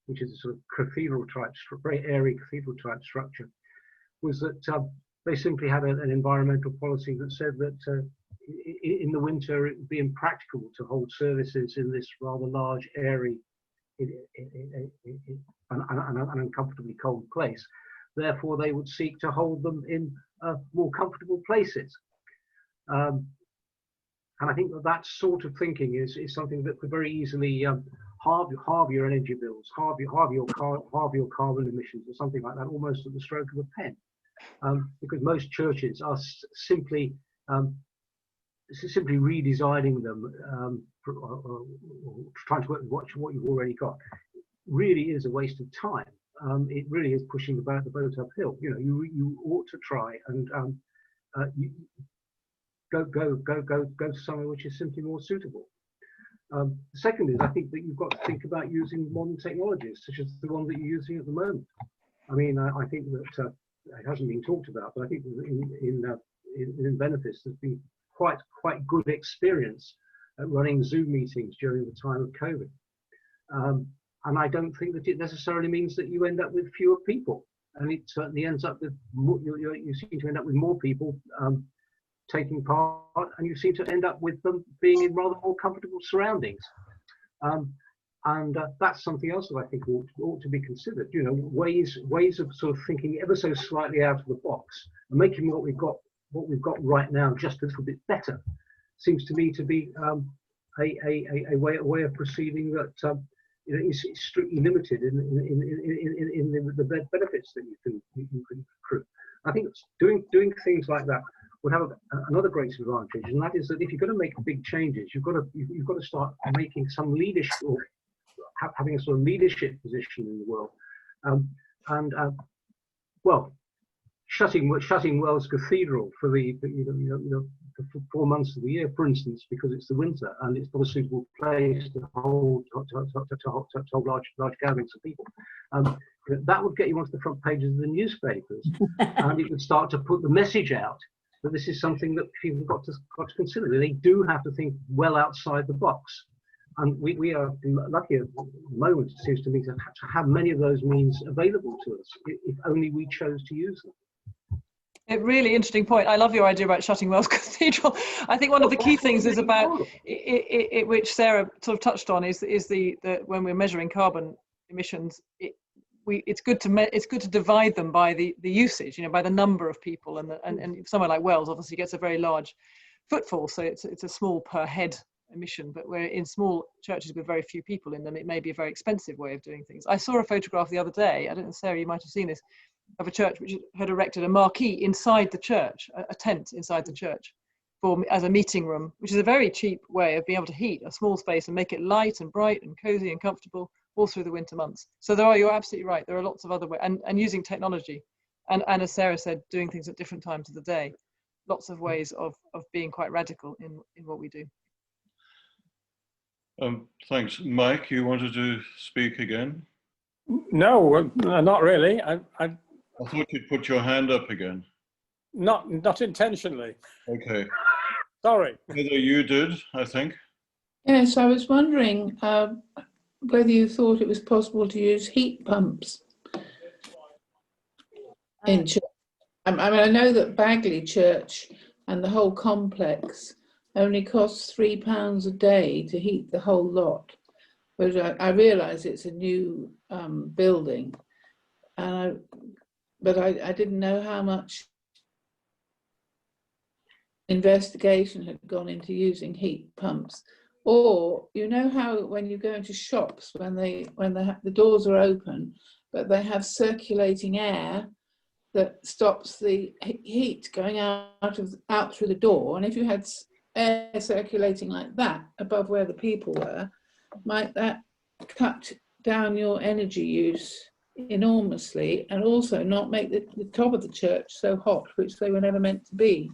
Speaker 4: which is a sort of cathedral type, very airy cathedral type structure. Was that they simply had an environmental policy that said that in the winter it would be impractical to hold services in this rather large, airy, and uncomfortably cold place. Therefore, they would seek to hold them in more comfortable places. And I think that sort of thinking is something that could very easily halve your energy bills, halve your carbon emissions, or something like that, almost at the stroke of a pen. Because most churches are simply redesigning them, or trying to work with what you've already got. Really is a waste of time. It really is pushing the boat uphill. You know, you ought to try and you go to somewhere which is simply more suitable. The second is, I think that you've got to think about using modern technologies, such as the one that you're using at the moment. I mean, I think that it hasn't been talked about, but I think in Benefice there's been quite good experience at running Zoom meetings during the time of COVID. And I don't think that it necessarily means that you end up with fewer people, and it certainly ends up with more, you seem to end up with more people taking part, and you seem to end up with them being in rather more comfortable surroundings. And that's something else that I think ought to be considered. You know, ways of sort of thinking ever so slightly out of the box and making what we've got right now just a little bit better seems to me to be a way of proceeding that is strictly limited in the benefits that you can accrue. I think doing things like that would have another great advantage, and that is that if you're going to make big changes, you've got to start making some leadership, or having a sort of leadership position in the world. Well, shutting Wells Cathedral for the 4 months of the year, for instance, because it's the winter and it's not a suitable place to hold large gatherings of people. That would get you onto the front pages of the newspapers, and it would start to put the message out that this is something that people have got to consider. They do have to think well outside the box. And we are lucky at the moment, it seems to me, to have many of those means available to us, if only we chose to use them.
Speaker 7: A really interesting point. I love your idea about shutting Wells Cathedral. I think one of the key things is about which Sarah sort of touched on is the when we're measuring carbon emissions, it's good to divide them by the usage, you know, by the number of people, and somewhere like Wells obviously gets a very large footfall, so it's a small per head emission, but we're in small churches with very few people in them. It may be a very expensive way of doing things. I saw a photograph the other day, I don't know, Sarah, you might have seen this, of a church which had erected a marquee inside the church, a tent inside the church as a meeting room, which is a very cheap way of being able to heat a small space and make it light and bright and cozy and comfortable all through the winter months. So you're absolutely right, there are lots of other ways, and using technology, and as Sarah said, doing things at different times of the day, lots of ways of being quite radical in what we do.
Speaker 2: Thanks. Mike, you wanted to speak again?
Speaker 9: No, not really. I
Speaker 2: thought you'd put your hand up again.
Speaker 9: Not intentionally.
Speaker 2: Okay.
Speaker 9: Sorry.
Speaker 2: Heather, you did, I think.
Speaker 10: Yes, I was wondering whether you thought it was possible to use heat pumps in church. I mean, I know that Bagley Church and the whole complex only costs £3 a day to heat the whole lot. But I realise it's a new building, but I didn't know how much investigation had gone into using heat pumps. Or you know how when you go into shops, when the doors are open, but they have circulating air that stops the heat going out through the door, and if you had air circulating like that above where the people were, might that cut down your energy use enormously, and also not make the top of the church so hot, which they were never meant to be?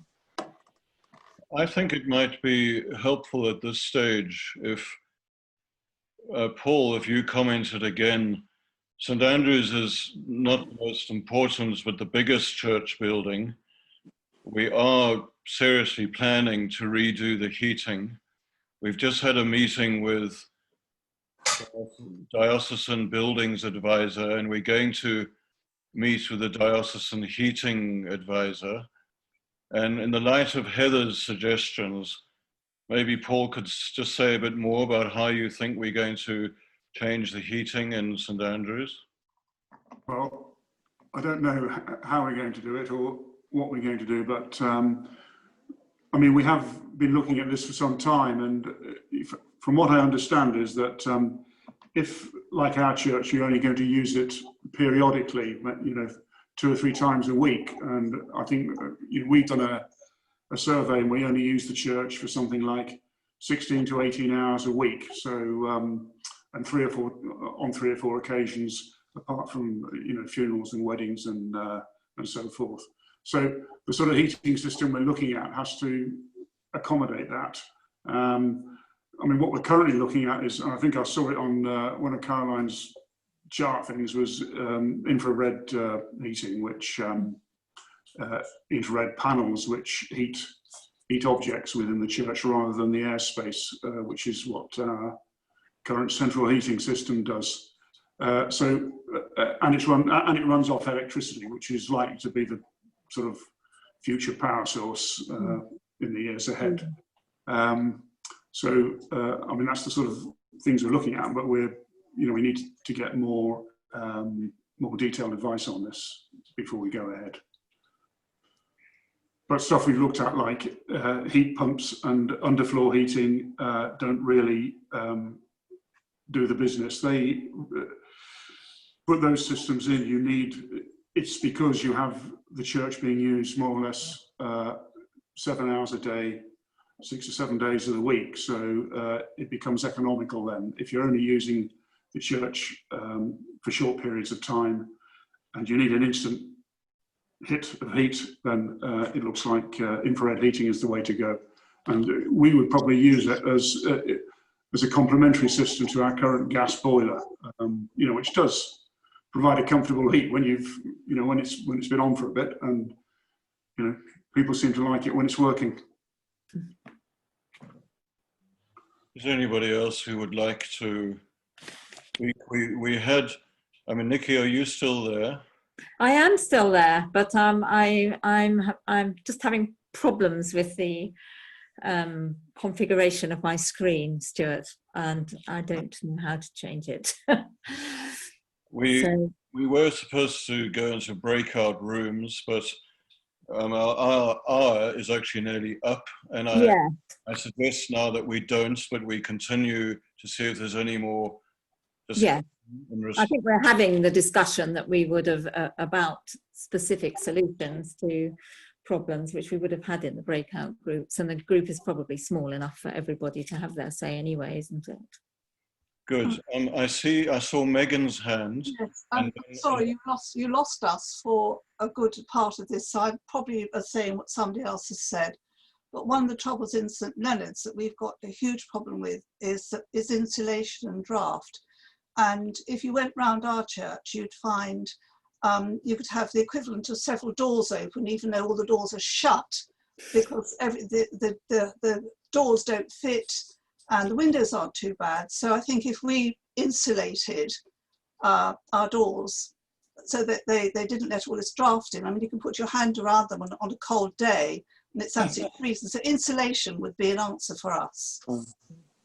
Speaker 2: I think it might be helpful at this stage if, Paul, if you commented again. St Andrews is not the most important, but the biggest church building. We are seriously planning to redo the heating. We've just had a meeting with Diocesan Buildings Advisor, and we're going to meet with the Diocesan Heating Advisor. And in the light of Heather's suggestions, maybe Paul could just say a bit more about how you think we're going to change the heating in St Andrews.
Speaker 11: Well, I don't know how we're going to do it or what we're going to do, but I mean, we have been looking at this for some time, and from what I understand is that if, like our church, you're only going to use it periodically, 2 or 3 times a week, and I think we've done a survey and we only use the church for something like 16 to 18 hours a week. So, and 3 or 4 occasions, apart from funerals and weddings and so forth. So the sort of heating system we're looking at has to accommodate that. I mean, what we're currently looking at is, and I think I saw it on one of Caroline's chart things, was infrared heating, which infrared panels which heat objects within the church rather than the airspace, which is what our current central heating system does. And it runs off electricity, which is likely to be the sort of future power source in the years ahead. I mean, that's the sort of things we're looking at, but we need to get more detailed advice on this before we go ahead. But stuff we've looked at, like heat pumps and underfloor heating, don't really do the business. They put those systems in. It's because you have the church being used more or less 7 hours a day, 6 or 7 days of the week. So it becomes economical then. If you're only using the church for short periods of time and you need an instant hit of heat, then it looks like infrared heating is the way to go. And we would probably use it as a complementary system to our current gas boiler, which does provide a comfortable heat when when it's been on for a bit, and people seem to like it when it's working.
Speaker 2: Is there anybody else who would like to? We had. I mean, Nikki, are you still there?
Speaker 1: I am still there, but I'm just having problems with the configuration of my screen, Stuart, and I don't know how to change it.
Speaker 2: We were supposed to go into breakout rooms, but our hour is actually nearly up, and I suggest now that we don't, but we continue to see if there's any more.
Speaker 1: Yeah, I think we're having the discussion that we would have about specific solutions to problems which we would have had in the breakout groups, and the group is probably small enough for everybody to have their say anyway, isn't it?
Speaker 2: Good. I saw Megan's hand.
Speaker 5: Yes, I'm sorry, you lost us for a good part of this. So I'm probably saying what somebody else has said. But one of the troubles in St Leonard's that we've got a huge problem with is insulation and draft. And if you went round our church, you'd find you could have the equivalent of several doors open, even though all the doors are shut, because the doors don't fit and the windows aren't too bad. So I think if we insulated our doors so that they didn't let all this draft in, I mean, you can put your hand around them on a cold day and it's absolutely freezing. So insulation would be an answer for us.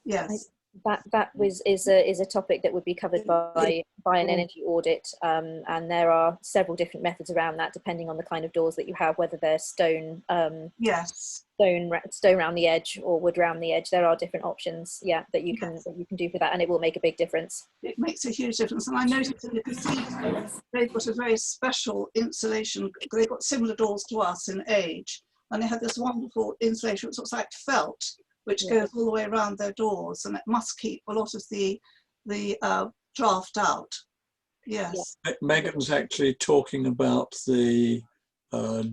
Speaker 5: Yes.
Speaker 8: That is a topic that would be covered by an energy audit, and there are several different methods around that depending on the kind of doors that you have, whether they're stone stone around the edge or wood around the edge. There are different options, yeah, that you can do for that, and it will make a big difference.
Speaker 5: It makes a huge difference. And I noticed in the cathedral, they've got a very special insulation. They've got similar doors to us in age, and they have this wonderful insulation, which looks like felt, which goes all the way around their doors, and it must keep a lot of the draft out. Yes.
Speaker 12: Megan's actually talking about the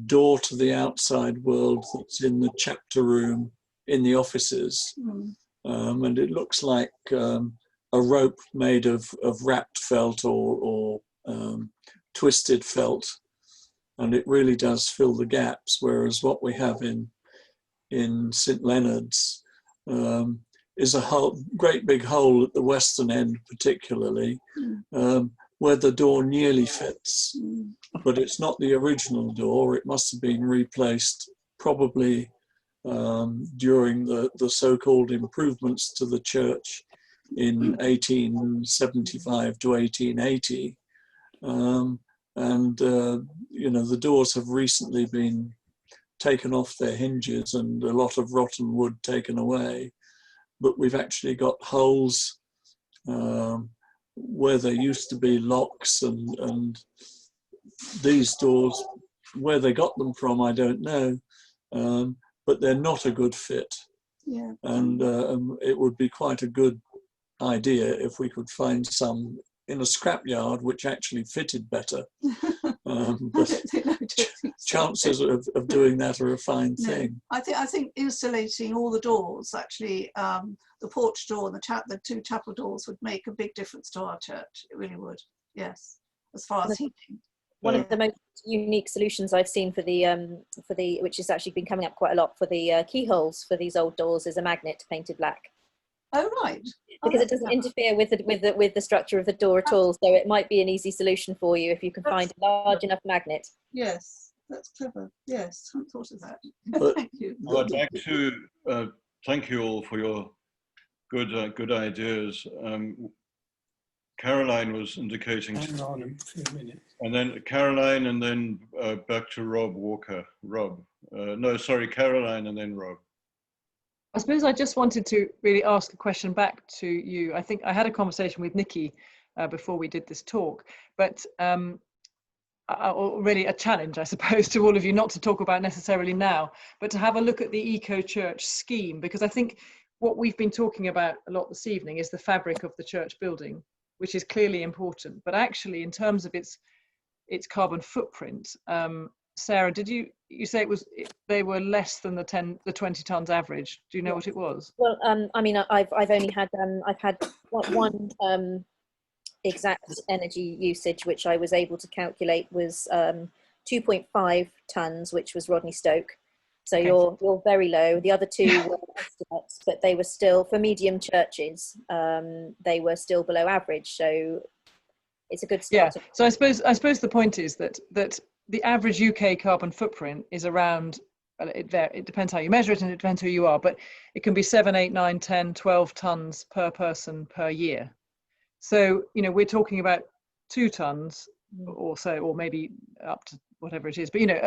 Speaker 12: door to the outside world that's in the chapter room in the offices. And it looks like a rope made of wrapped felt or twisted felt. And it really does fill the gaps, whereas what we have in St. Leonard's is a great big hole at the western end particularly, where the door nearly fits, but it's not the original door. It must have been replaced probably during the so-called improvements to the church in 1875 to 1880. You know, the doors have recently been taken off their hinges and a lot of rotten wood taken away, but we've actually got holes where there used to be locks, and these doors, where they got them from, I don't know, but they're not a good fit.
Speaker 5: Yeah.
Speaker 12: And it would be quite a good idea if we could find some in a scrapyard which actually fitted better. But chances of doing that are a fine thing.
Speaker 5: I think insulating all the doors, actually, the porch door and the two chapel doors would make a big difference to our church. It really would. Yes, as far as heating.
Speaker 8: One of the most unique solutions I've seen for the which has actually been coming up quite a lot for the keyholes for these old doors is a magnet painted black.
Speaker 5: Oh right.
Speaker 8: Because it doesn't interfere with the structure of the door at all, so it might be an easy solution for you if you can find a large enough magnet.
Speaker 5: Yes, that's clever. Yes, I hadn't thought of that. Thank you.
Speaker 2: I'd like to thank you all for your good ideas. Caroline was indicating.
Speaker 9: Hang on a few minutes.
Speaker 2: And then Caroline, and then back to Rob Walker. Rob, no, sorry, Caroline, and then Rob.
Speaker 7: I suppose I just wanted to really ask a question back to you. I think I had a conversation with Nikki before we did this talk, but really a challenge, I suppose, to all of you not to talk about necessarily now, but to have a look at the eco-church scheme, because I think what we've been talking about a lot this evening is the fabric of the church building, which is clearly important, but actually in terms of its carbon footprint, Sarah, did you say they were less than the 20 tons average? Do you know what it was?
Speaker 8: Well, I mean, I've only had I've had one exact energy usage which I was able to calculate was 2.5 tons, which was Rodney Stoke. So okay. You're very low. The other two were estimates, but they were still, for medium churches, they were still below average. So it's a good start.
Speaker 7: Yeah. So I suppose the point is that the average UK carbon footprint is around, well, it depends how you measure it and it depends who you are, but it can be 7, 8, 9, 10, 12 tons per person per year. So, you know, we're talking about 2 tons or so, or maybe up to whatever it is, but, you know,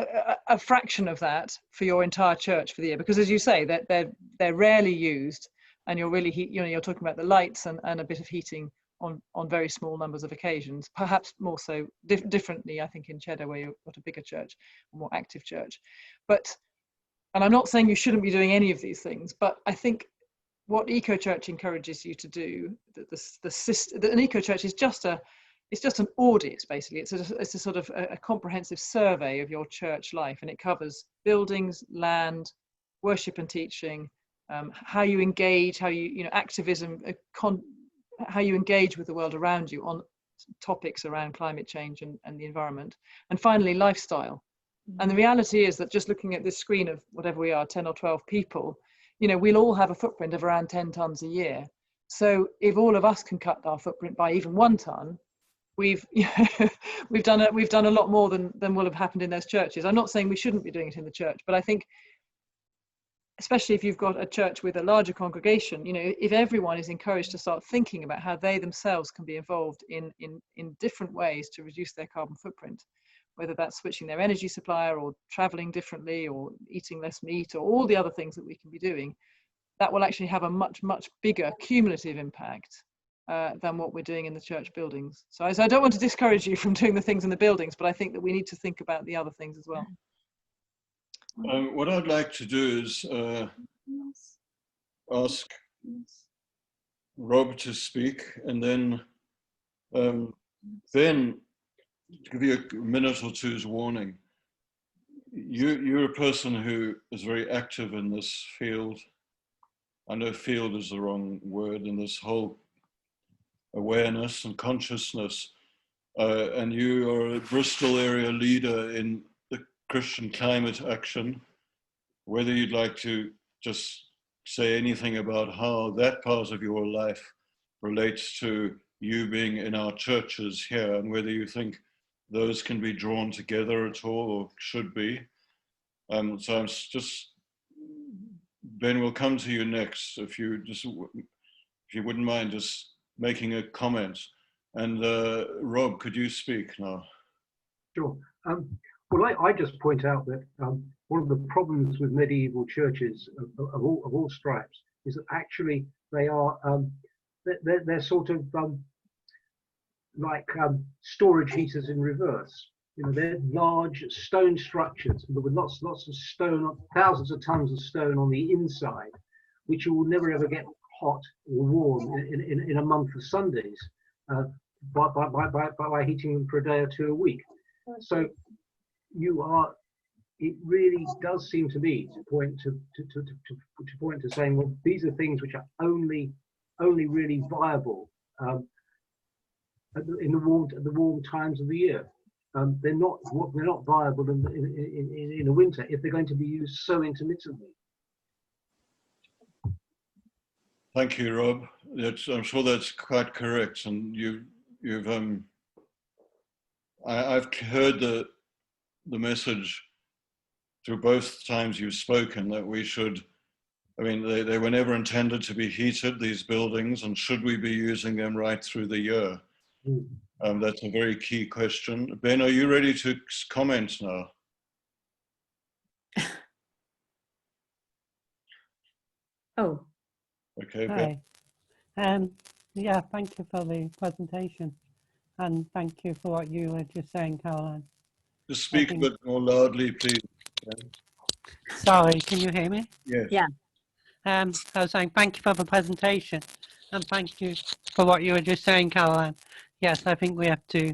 Speaker 7: a fraction of that for your entire church for the year, because as you say, that they're rarely used, and you're really, you're talking about the lights and a bit of heating on very small numbers of occasions, perhaps more so differently, I think, in Cheddar, where you've got a bigger church, a more active church. But, and I'm not saying you shouldn't be doing any of these things, but I think what EcoChurch encourages you to do, an EcoChurch is just an audit, basically. It's a sort of a comprehensive survey of your church life, and it covers buildings, land, worship and teaching, how you engage, how you activism, how you engage with the world around you on topics around climate change and the environment, and finally lifestyle. And the reality is that just looking at this screen of whatever we are, 10 or 12 people, we'll all have a footprint of around 10 tons a year. So if all of us can cut our footprint by even 1 ton, we've done a lot more than will have happened in those churches. I'm not saying we shouldn't be doing it in the church, but I think, especially if you've got a church with a larger congregation, if everyone is encouraged to start thinking about how they themselves can be involved in different ways to reduce their carbon footprint, whether that's switching their energy supplier or traveling differently or eating less meat or all the other things that we can be doing, that will actually have a much, much bigger cumulative impact than what we're doing in the church buildings. So I don't want to discourage you from doing the things in the buildings, but I think that we need to think about the other things as well.
Speaker 2: What I'd like to do is ask Rob to speak, and then Ben, to give you a minute or two's warning. You're a person who is very active in this field. I know field is the wrong word, in this whole awareness and consciousness. And you are a Bristol area leader in the Christian Climate Action. Whether you'd like to just say anything about how that part of your life relates to you being in our churches here, and whether you think those can be drawn together at all or should be. So I'm just, Ben, we'll come to you next. If you wouldn't mind just making a comment. And Rob, could you speak now?
Speaker 4: Sure. Well, I just point out that one of the problems with medieval churches of all stripes is that actually they are they're sort of like storage heaters in reverse. You know, they're large stone structures with lots of stone, thousands of tons of stone on the inside, which you will never ever get hot or warm in a month of Sundays by heating them for a day or two a week. So it really does seem to me to point to saying, well, these are things which are only really viable in the warm times of the year. They're not viable in the winter if they're going to be used so intermittently.
Speaker 2: Thank you, Rob. I'm sure that's quite correct. And I've heard the message through both times you've spoken that we should, I mean, they were never intended to be heated, these buildings, and should we be using them right through the year? That's a very key question. Ben, are you ready to comment now?
Speaker 1: Oh.
Speaker 2: Okay, Ben.
Speaker 13: Yeah, thank you for the presentation, and thank you for what you were just saying, Caroline.
Speaker 2: Just speak a bit more loudly, please.
Speaker 13: Sorry, can you hear me?
Speaker 2: Yes.
Speaker 1: Yeah.
Speaker 13: I was saying thank you for the presentation, and thank you for what you were just saying, Caroline. Yes, I think we have to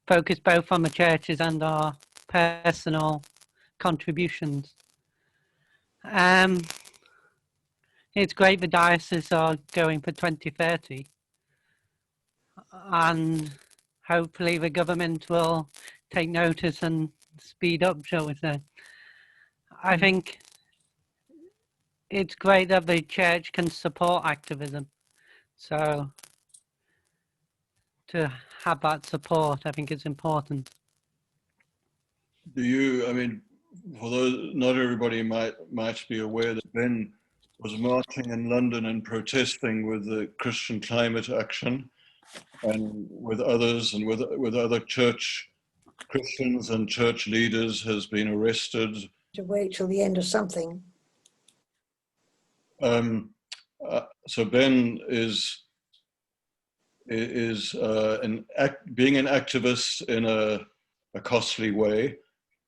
Speaker 13: focus both on the churches and our personal contributions. It's great the diocese are going for 2030, and hopefully the government will take notice and speed up, shall we say. I think it's great that the church can support activism. So to have that support, I think is important.
Speaker 2: Do you, I mean, for those, not everybody might be aware that Ben was marching in London and protesting with the Christian Climate Action and with others, and with other church Christians and church leaders, has been arrested.
Speaker 3: To wait till the end of something.
Speaker 2: So Ben is being an activist in a costly way.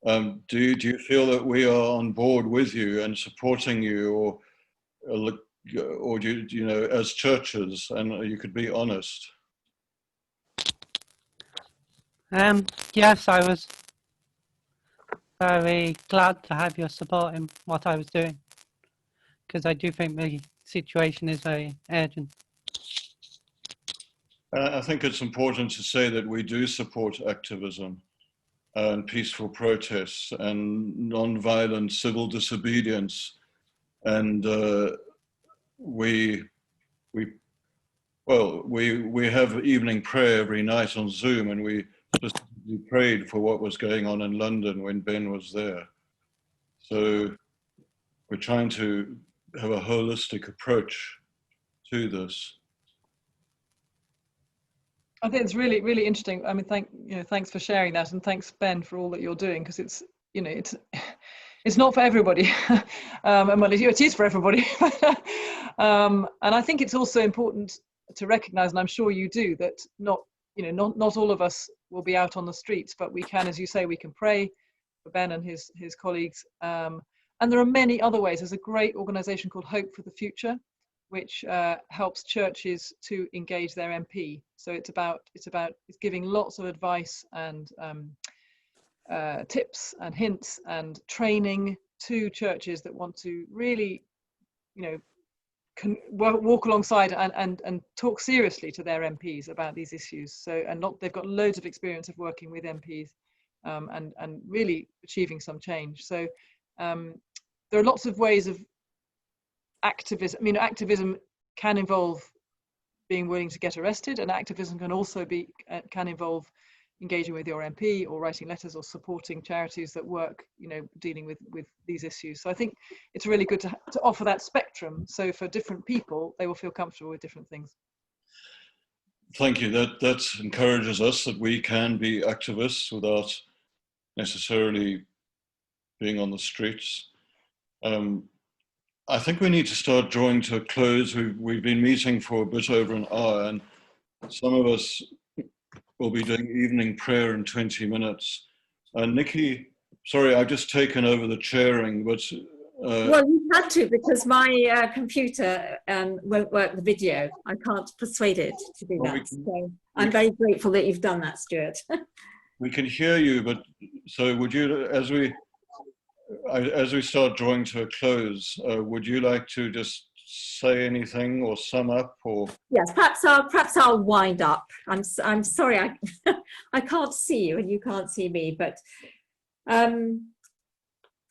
Speaker 2: Do you feel that we are on board with you and supporting you, or do you know, as churches, and you could be honest?
Speaker 13: Yes, I was very glad to have your support in what I was doing, because I do think the situation is very urgent.
Speaker 2: I think it's important to say that we do support activism and peaceful protests and non-violent civil disobedience, and we have evening prayer every night on Zoom, and we specifically prayed for what was going on in London when Ben was there. So we're trying to have a holistic approach to this.
Speaker 7: I think it's really, really interesting. I mean, thanks for sharing that, and thanks, Ben, for all that you're doing, because it's, it's not for everybody. And well, it is for everybody. And I think it's also important to recognise, and I'm sure you do, that not all of us will be out on the streets, but we can, as you say, we can pray for Ben and his colleagues. And there are many other ways. There's a great organisation called Hope for the Future, which helps churches to engage their MP. So it's giving lots of advice and tips and hints and training to churches that want to really, walk alongside and talk seriously to their MPs about these issues. So they've got loads of experience of working with MPs and really achieving some change. So there are lots of ways of activism. I mean, activism can involve being willing to get arrested, and activism can also can involve engaging with your MP or writing letters or supporting charities that work, dealing with these issues. So I think it's really good to offer that spectrum. So for different people, they will feel comfortable with different things.
Speaker 2: Thank you. That encourages us that we can be activists without necessarily being on the streets. I think we need to start drawing to a close. We've been meeting for a bit over an hour, and some of us will be doing evening prayer in 20 minutes. Nikki, sorry, I've just taken over the chairing, but...
Speaker 1: well, you had to, because my computer won't work the video. I can't persuade it to do that. So I'm very grateful that you've done that, Stuart.
Speaker 2: We can hear you, but so would you, as we start drawing to a close, would you like to just say anything or sum up, or?
Speaker 1: Yes, perhaps I'll wind up. I'm sorry, I can't see you and you can't see me, but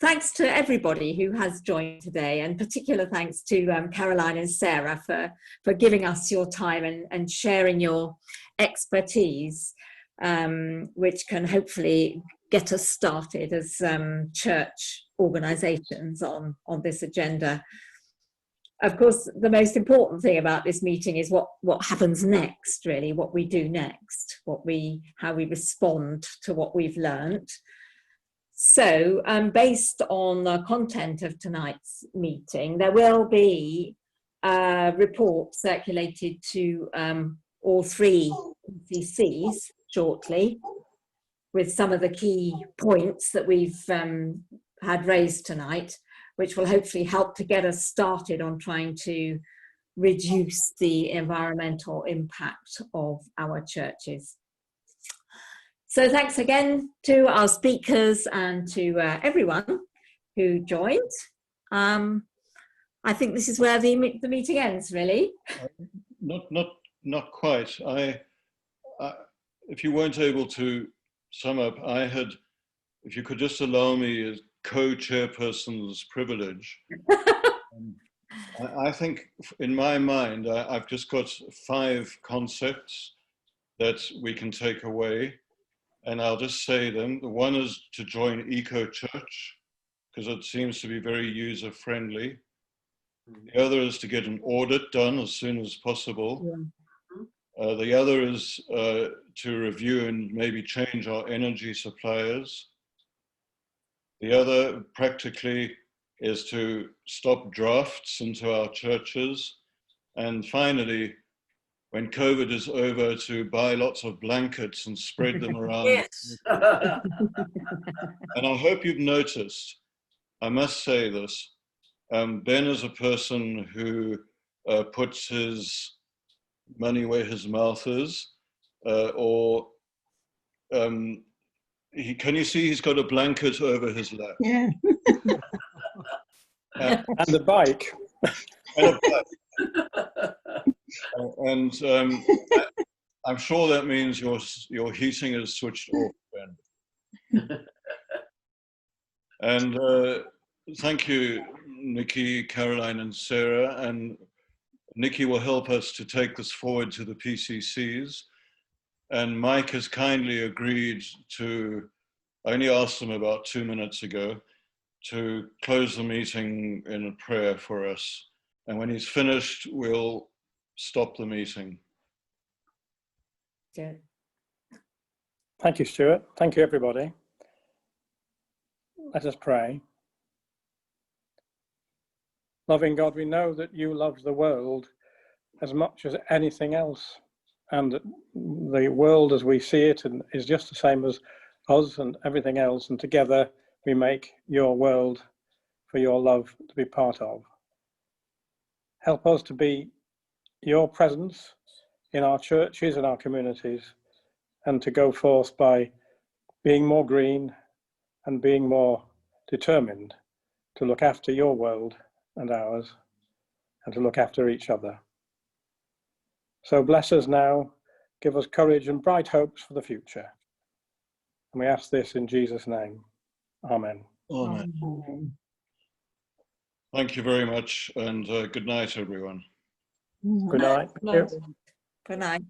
Speaker 1: thanks to everybody who has joined today, and particular thanks to Caroline and Sarah for giving us your time and sharing your expertise, which can hopefully get us started as church organisations on this agenda. Of course, the most important thing about this meeting is what happens next, really, what we do next, how we respond to what we've learnt. So, based on the content of tonight's meeting, there will be a report circulated to all three PCCs shortly, with some of the key points that we've had raised tonight, which will hopefully help to get us started on trying to reduce the environmental impact of our churches. So thanks again to our speakers and to everyone who joined. I think this is where the meeting ends, really.
Speaker 2: Not quite. If you weren't able to sum up, if you could just allow me as co-chairperson's privilege. I think in my mind, I've just got 5 concepts that we can take away, and I'll just say them. The one is to join Eco Church, because it seems to be very user-friendly. The other is to get an audit done as soon as possible. Yeah. The other is to review and maybe change our energy suppliers. The other, practically, is to stop drafts into our churches. And finally, when COVID is over, to buy lots of blankets and spread them around.
Speaker 6: Yes.
Speaker 2: And I hope you've noticed, I must say this, Ben is a person who puts his money where his mouth is, can you see he's got a blanket over his lap?
Speaker 3: Yeah.
Speaker 9: And a bike.
Speaker 2: And a bike. And I'm sure that means your heating is switched off, Ben. And thank you, Nikki, Caroline, and Sarah. And Nikki will help us to take this forward to the PCCs. And Mike has kindly agreed to, I only asked him about 2 minutes ago, to close the meeting in a prayer for us. And when he's finished, we'll stop the meeting.
Speaker 1: Stuart.
Speaker 9: Thank you, Stuart. Thank you, everybody. Let us pray. Loving God, we know that you love the world as much as anything else, and that the world as we see it is just the same as us and everything else, and together we make your world for your love to be part of. Help us to be your presence in our churches and our communities, and to go forth by being more green and being more determined to look after your world and ours, and to look after each other. So bless us now, give us courage and bright hopes for the future. And we ask this in Jesus' name. Amen.
Speaker 2: Amen. Thank you very much, and good night, everyone.
Speaker 9: Good night.
Speaker 1: Good night.